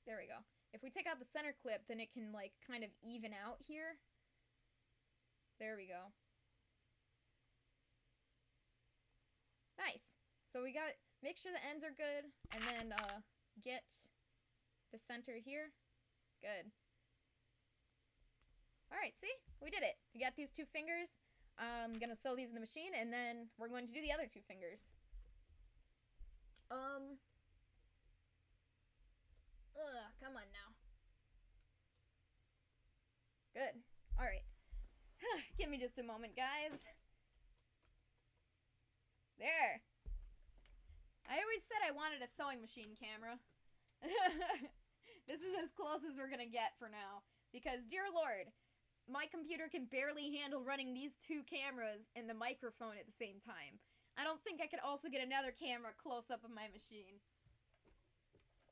there we go. If we take out the center clip, then it can like kind of even out here. There we go. Nice. So we got, make sure the ends are good, and then get the center here. Good. Alright, see? We did it. We got these two fingers. I'm gonna sew these in the machine, and then we're going to do the other two fingers. Come on now. Good. Alright. Give me just a moment, guys. There. I always said I wanted a sewing machine camera. This is as close as we're gonna get for now. Because, dear Lord, my computer can barely handle running these two cameras and the microphone at the same time. I don't think I could also get another camera close up of my machine.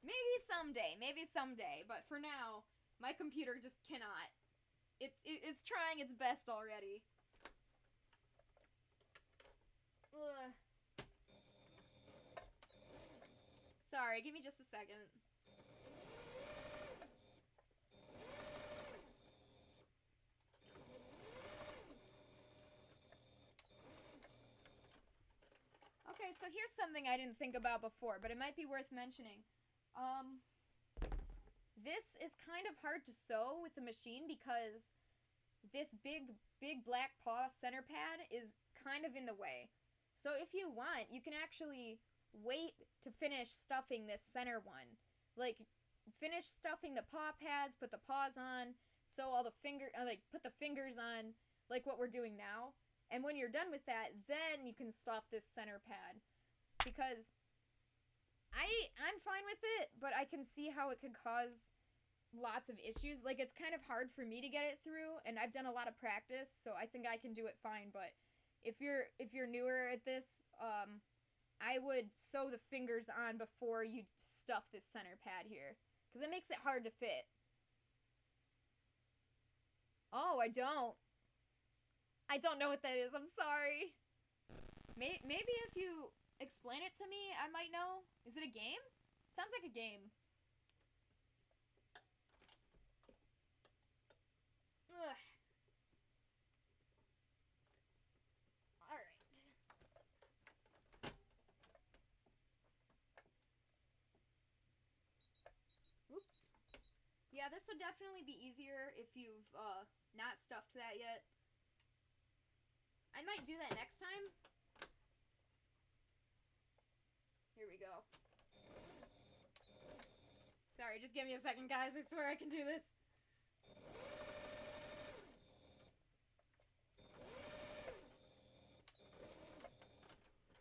Maybe someday, but for now, my computer just cannot. It's trying its best already. Ugh. Sorry, give me just a second. Okay, so here's something I didn't think about before, but it might be worth mentioning. This is kind of hard to sew with the machine because this big black paw center pad is kind of in the way. So if you want, you can actually wait to finish stuffing this center one. Like, finish stuffing the paw pads, put the paws on, sew all the put the fingers on, like what we're doing now. And when you're done with that, then you can stuff this center pad. Because I'm fine with it, but I can see how it could cause lots of issues. Like, it's kind of hard for me to get it through, and I've done a lot of practice, so I think I can do it fine. But if you're newer at this, I would sew the fingers on before you stuff this center pad here, because it makes it hard to fit. Oh, I don't know what that is. I'm sorry. Maybe if you explain it to me, I might know. Is it a game? Sounds like a game. Ugh. Alright. Oops. Yeah, this would definitely be easier if you've not stuffed that yet. I might do that next time. Here we go. Sorry, just give me a second, guys. I swear I can do this.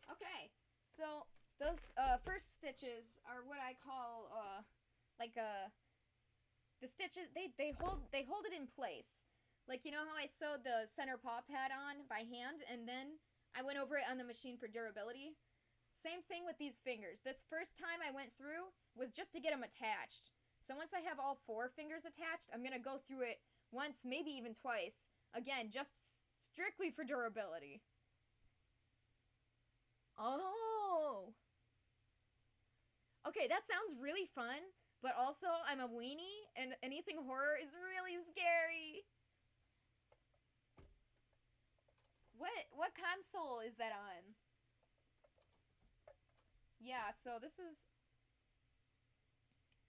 Okay, so those first stitches are what I call the stitches. They hold it in place. Like, you know how I sewed the center paw pad on by hand, and then I went over it on the machine for durability? same thing with these fingers. This first time I went through was just to get them attached. So once I have all 4 fingers attached, I'm gonna go through it once, maybe even twice. Again, just strictly for durability. Oh! Okay, that sounds really fun, but also I'm a weenie, and anything horror is really scary. What console is that on? Yeah, so this is...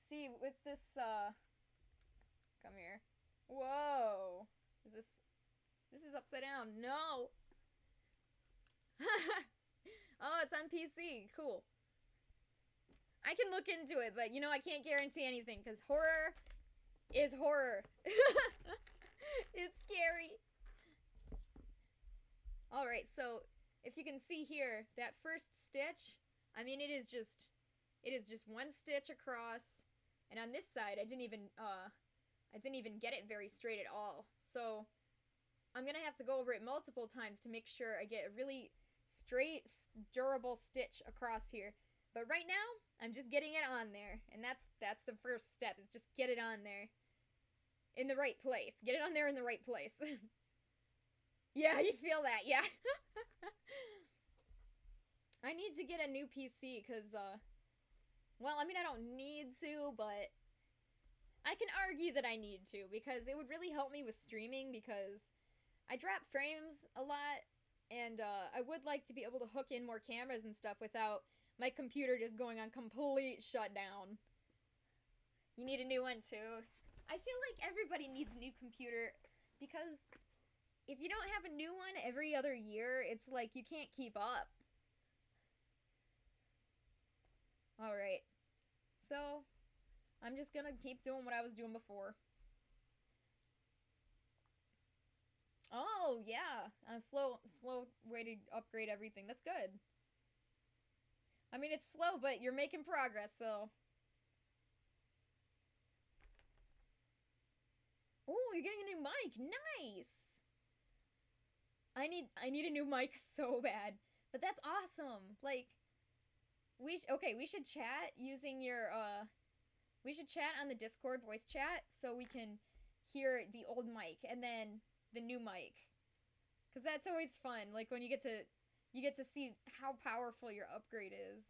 See, with this, come here. Whoa! This is upside down. No! Oh, it's on PC. Cool. I can look into it, but, you know, I can't guarantee anything, because horror is horror. It's scary. Alright, so, if you can see here, that first stitch, I mean, it is just one stitch across, and on this side, I didn't even get it very straight at all. So, I'm gonna have to go over it multiple times to make sure I get a really straight, durable stitch across here. But right now, I'm just getting it on there, and that's the first step, is just get it on there. In the right place. Get it on there in the right place. Yeah, you feel that, yeah. I need to get a new PC, because, well, I mean, I don't need to, but I can argue that I need to, because it would really help me with streaming, because I drop frames a lot, and, I would like to be able to hook in more cameras and stuff without my computer just going on complete shutdown. You need a new one, too. I feel like everybody needs a new computer, because if you don't have a new one every other year, it's like you can't keep up. Alright. So, I'm just gonna keep doing what I was doing before. Oh, yeah. A slow way to upgrade everything. That's good. I mean, it's slow, but you're making progress, so... Oh, you're getting a new mic. Nice! I need a new mic so bad. But that's awesome. Like, we should chat using your, we should chat on the Discord voice chat so we can hear the old mic and then the new mic. Because that's always fun. Like, when you get to see how powerful your upgrade is.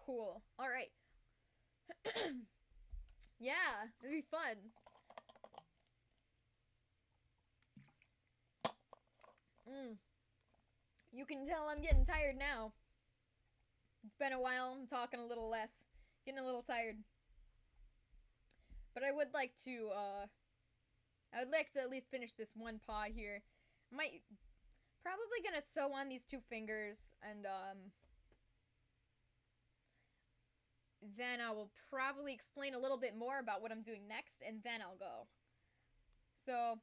Cool. Alright. Yeah, it'd be fun. You can tell I'm getting tired now. It's been a while, I'm talking a little less. Getting a little tired. But I would like to at least finish this one paw here. Probably gonna sew on these 2 fingers, and, then I will probably explain a little bit more about what I'm doing next, and then I'll go. So,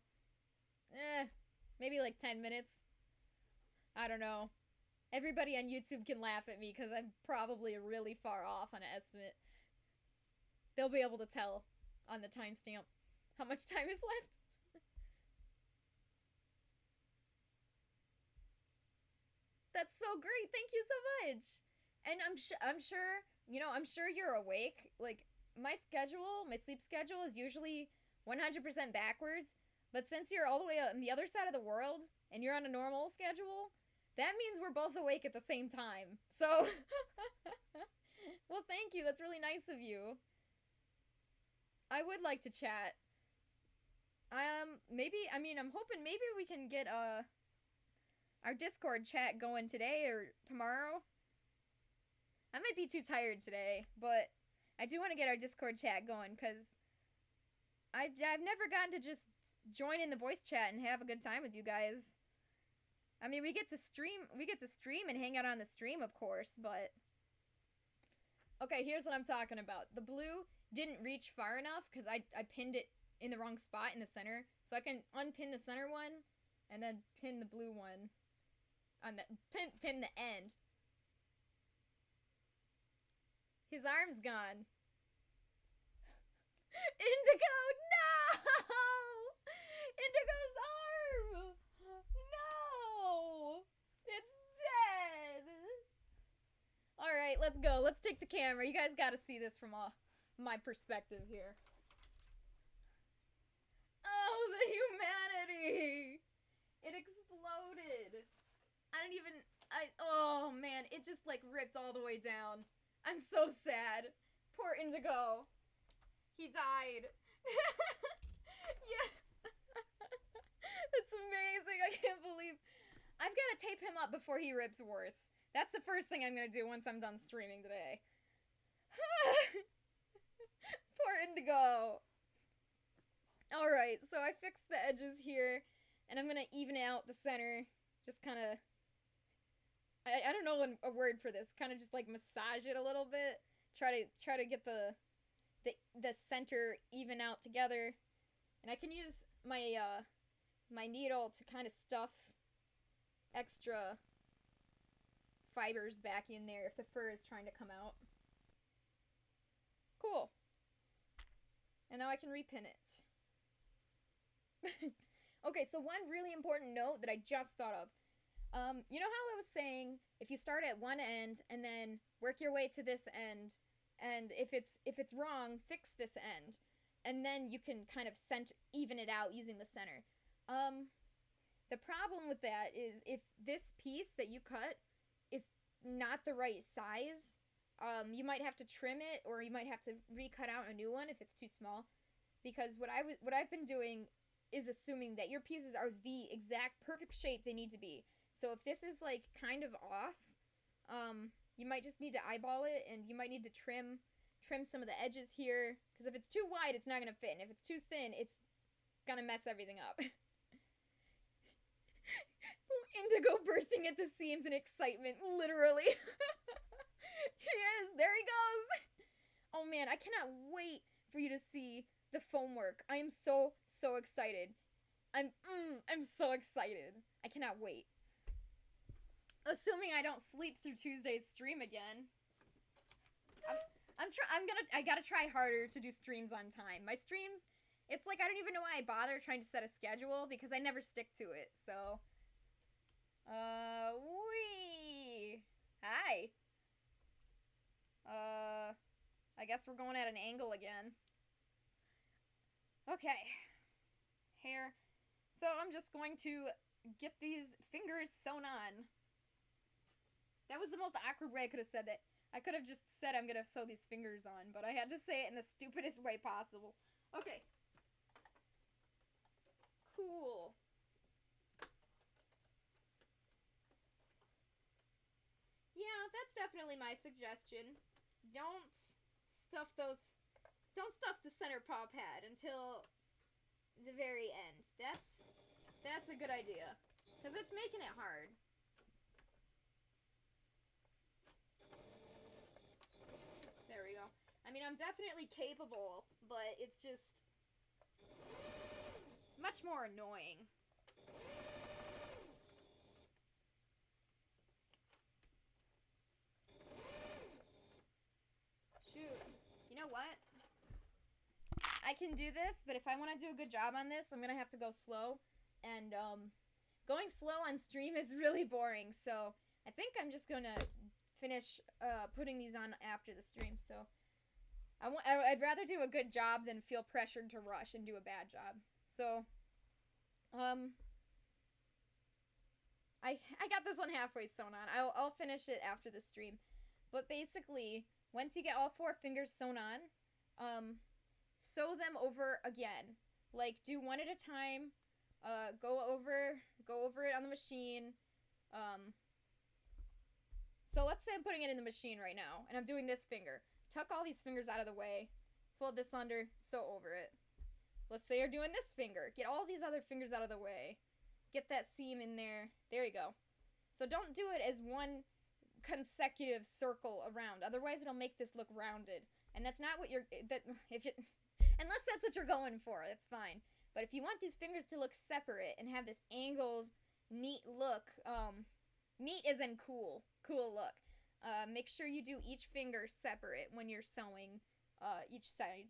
maybe like 10 minutes. I don't know. Everybody on YouTube can laugh at me because I'm probably really far off on an estimate. They'll be able to tell on the timestamp how much time is left. That's so great. Thank you so much. And I'm sure, you know, I'm sure you're awake. Like, my sleep schedule is usually 100% backwards. But since you're all the way on the other side of the world and you're on a normal schedule, that means we're both awake at the same time. So, well, thank you. That's really nice of you. I would like to chat. I'm hoping maybe we can get, our Discord chat going today or tomorrow. I might be too tired today, but I do want to get our Discord chat going, because I've never gotten to just join in the voice chat and have a good time with you guys. I mean, we get to stream and hang out on the stream, of course, but... Okay, here's what I'm talking about. The blue didn't reach far enough, because I pinned it in the wrong spot in the center. So I can unpin the center one, and then pin the blue one. Pin the end. His arm's gone. Indigo, no! Indigo's arm! No! right, let's go. Let's take the camera. You guys gotta see this from my perspective here. Oh, the humanity! It exploded. Oh man, it just like ripped all the way down. I'm so sad. Poor Indigo. He died. Yeah. It's amazing. I can't believe. I've got to tape him up before he rips worse. That's the first thing I'm going to do once I'm done streaming today. Poor Indigo. Alright, so I fixed the edges here, and I'm going to even out the center. Just kind of... I don't know a word for this. Kind of just like massage it a little bit. Try to get the center even out together. And I can use my my needle to kind of stuff extra fibers back in there if the fur is trying to come out. Cool. And now I can repin it. Okay, so one really important note that I just thought of. You know how I was saying if you start at one end and then work your way to this end, and if it's wrong, fix this end, and then you can kind of even it out using the center. The problem with that is if this piece that you cut is not the right size, you might have to trim it, or you might have to recut out a new one if it's too small. Because what I've been doing is assuming that your pieces are the exact perfect shape they need to be. So if this is like kind of off, you might just need to eyeball it, and you might need to trim some of the edges here, because if it's too wide, it's not gonna fit, and if it's too thin, it's gonna mess everything up. Indigo bursting at the seams in excitement, literally. He is. There he goes. Oh man, I cannot wait for you to see the foam work. I am so excited. I'm so excited. I cannot wait. Assuming I don't sleep through Tuesday's stream again. I gotta try harder to do streams on time. My streams, it's like I don't even know why I bother trying to set a schedule, because I never stick to it, so. Wee! Hi! I guess we're going at an angle again. Okay. Hair. So I'm just going to get these fingers sewn on. That was the most awkward way I could have said that. I could have just said I'm gonna sew these fingers on, but I had to say it in the stupidest way possible. Okay. Cool. Yeah, that's definitely my suggestion. Don't stuff the center paw pad until the very end. That's a good idea, because it's making it hard. There we go. I mean, I'm definitely capable, but it's just much more annoying. Shoot. You know what? I can do this, but if I want to do a good job on this, I'm going to have to go slow. And, going slow on stream is really boring, so I think I'm just going to finish putting these on after the stream. So I'd rather do a good job than feel pressured to rush and do a bad job. So I got this one halfway sewn on. I'll finish it after the stream. But basically, once you get all 4 fingers sewn on, sew them over again. Like, do one at a time. Go over it on the machine. So let's say I'm putting it in the machine right now, and I'm doing this finger. Tuck all these fingers out of the way, fold this under, sew over it. Let's say you're doing this finger. Get all these other fingers out of the way. Get that seam in there. There you go. So don't do it as one consecutive circle around. Otherwise, it'll make this look rounded. And that's not what unless that's what you're going for, that's fine. But if you want these fingers to look separate and have this angled, neat look, neat as in cool look, make sure you do each finger separate when you're sewing each side.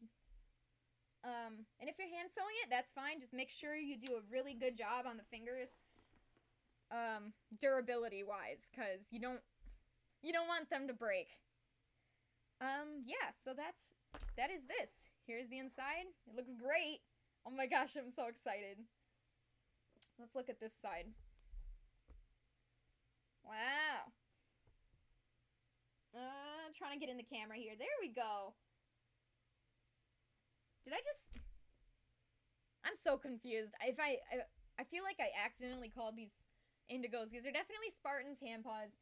And if you're hand sewing it, that's fine. Just make sure you do a really good job on the fingers, durability wise, because you don't want them to break. Yeah, so that is this. Here's the inside. It looks great. Oh my gosh, I'm so excited. Let's look at this side. Wow. Trying to get in the camera here. There we go. Did I just... I'm so confused. I feel like I accidentally called these indigos. These are definitely Spartans hand paws.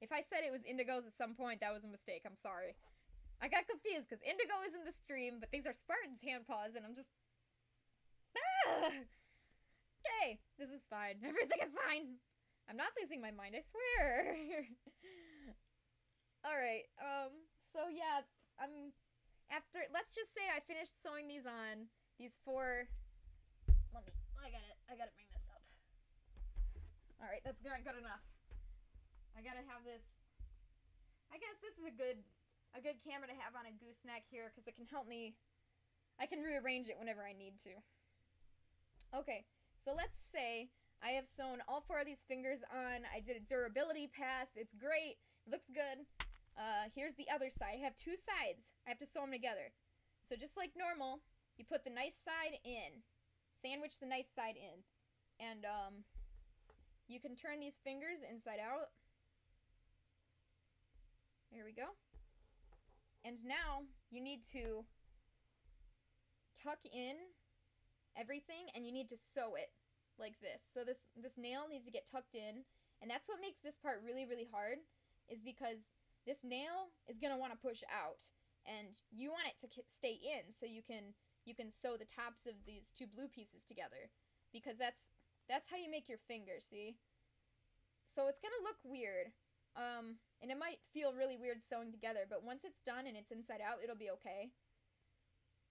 If I said it was indigos at some point, that was a mistake. I'm sorry. I got confused because indigo is in the stream, but these are Spartans hand paws, and I'm just... Ah! Okay, this is fine. Everything is fine. I'm not losing my mind, I swear. Alright, so yeah, let's just say I finished sewing these on, these 4, I gotta bring this up. Alright, that's not good enough. I gotta have this, I guess this is a good camera to have on a gooseneck here, because it can help me, I can rearrange it whenever I need to. Okay, so let's say I have sewn all 4 of these fingers on. I did a durability pass. It's great. It looks good. Here's the other side. I have 2 sides. I have to sew them together. So just like normal, you put the nice side in. Sandwich the nice side in. And, you can turn these fingers inside out. There we go. And now, you need to tuck in everything, and you need to sew it like this. So this nail needs to get tucked in, and that's what makes this part really, really hard, is because this nail is gonna want to push out, and you want it to stay in, so you can sew the tops of these 2 blue pieces together, because that's how you make your finger. See? So it's gonna look weird, and it might feel really weird sewing together, but once it's done and it's inside out, it'll be okay.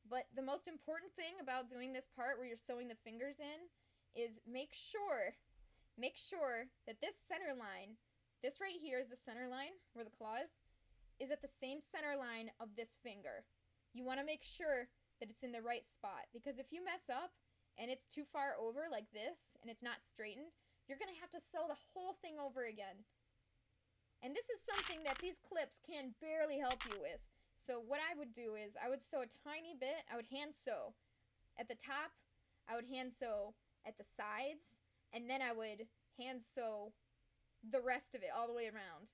But the most important thing about doing this part where you're sewing the fingers in is make sure that this center line, this right here is the center line where the claw is at the same center line of this finger. You want to make sure that it's in the right spot, because if you mess up and it's too far over like this and it's not straightened, you're going to have to sew the whole thing over again. And this is something that these clips can barely help you with. So what I would do is I would sew a tiny bit. I would hand sew at the top, I would hand sew at the sides, and then I would hand sew the rest of it all the way around.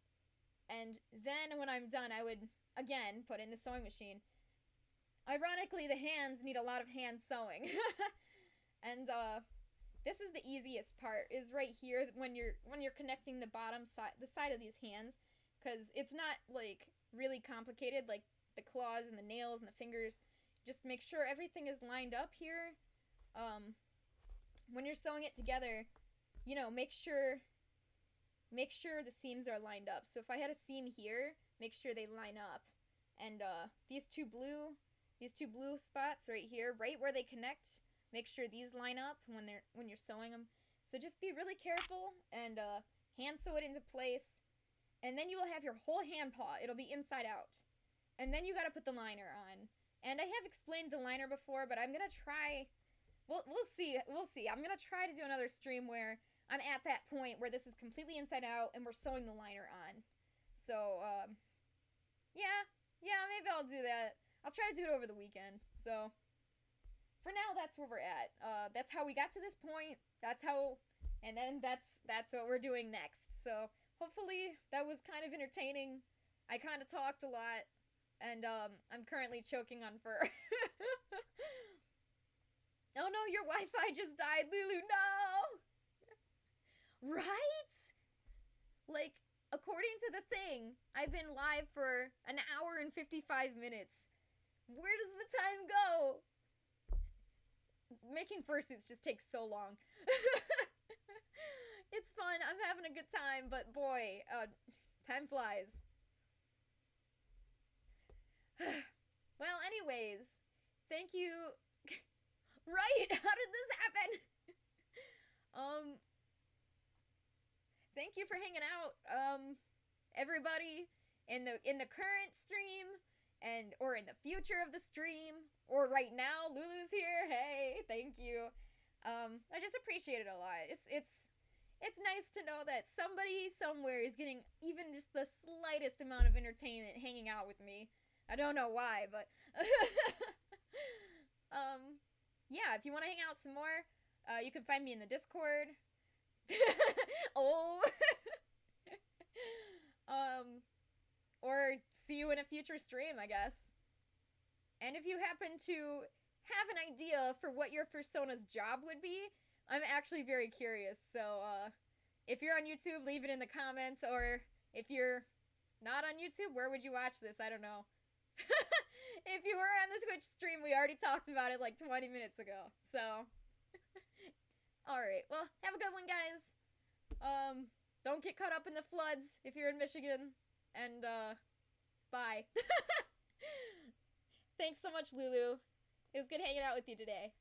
And then when I'm done, I would, again, put in the sewing machine. Ironically, the hands need a lot of hand sewing. And this is the easiest part, is right here when you're connecting the bottom side, the side of these hands, because it's not like really complicated, like the claws and the nails and the fingers. Just make sure everything is lined up here. When you're sewing it together, you know, make sure the seams are lined up. So if I had a seam here, make sure they line up. And these two blue spots right here, right where they connect, make sure these line up when you're sewing them. So just be really careful and hand sew it into place. And then you will have your whole hand paw. It'll be inside out. And then you gotta put the liner on. And I have explained the liner before, but I'm gonna try... We'll see. I'm gonna try to do another stream where I'm at that point where this is completely inside out and we're sewing the liner on. So, yeah, maybe I'll do that. I'll try to do it over the weekend. So, for now, that's where we're at. That's how we got to this point. And then that's what we're doing next. So, hopefully that was kind of entertaining. I kind of talked a lot. And, I'm currently choking on fur. Oh no, your Wi-Fi just died, Lulu, no! Right? Like, according to the thing, I've been live for an hour and 55 minutes. Where does the time go? Making fursuits just takes so long. It's fun, I'm having a good time, but boy, time flies. Well, anyways, thank you. Right? How did this happen? Thank you for hanging out, everybody in the current stream or in the future of the stream, or right now. Lulu's here. Hey, thank you. I just appreciate it a lot. It's nice to know that somebody somewhere is getting even just the slightest amount of entertainment hanging out with me. I don't know why, but yeah, if you want to hang out some more, you can find me in the Discord. Oh. Or see you in a future stream, I guess. And if you happen to have an idea for what your persona's job would be, I'm actually very curious. So, if you're on YouTube, leave it in the comments, or if you're not on YouTube, where would you watch this? I don't know. If you were on the Twitch stream, we already talked about it like 20 minutes ago. So, alright, well, have a good one, guys. Don't get caught up in the floods if you're in Michigan. And, bye. Thanks so much, Lulu. It was good hanging out with you today.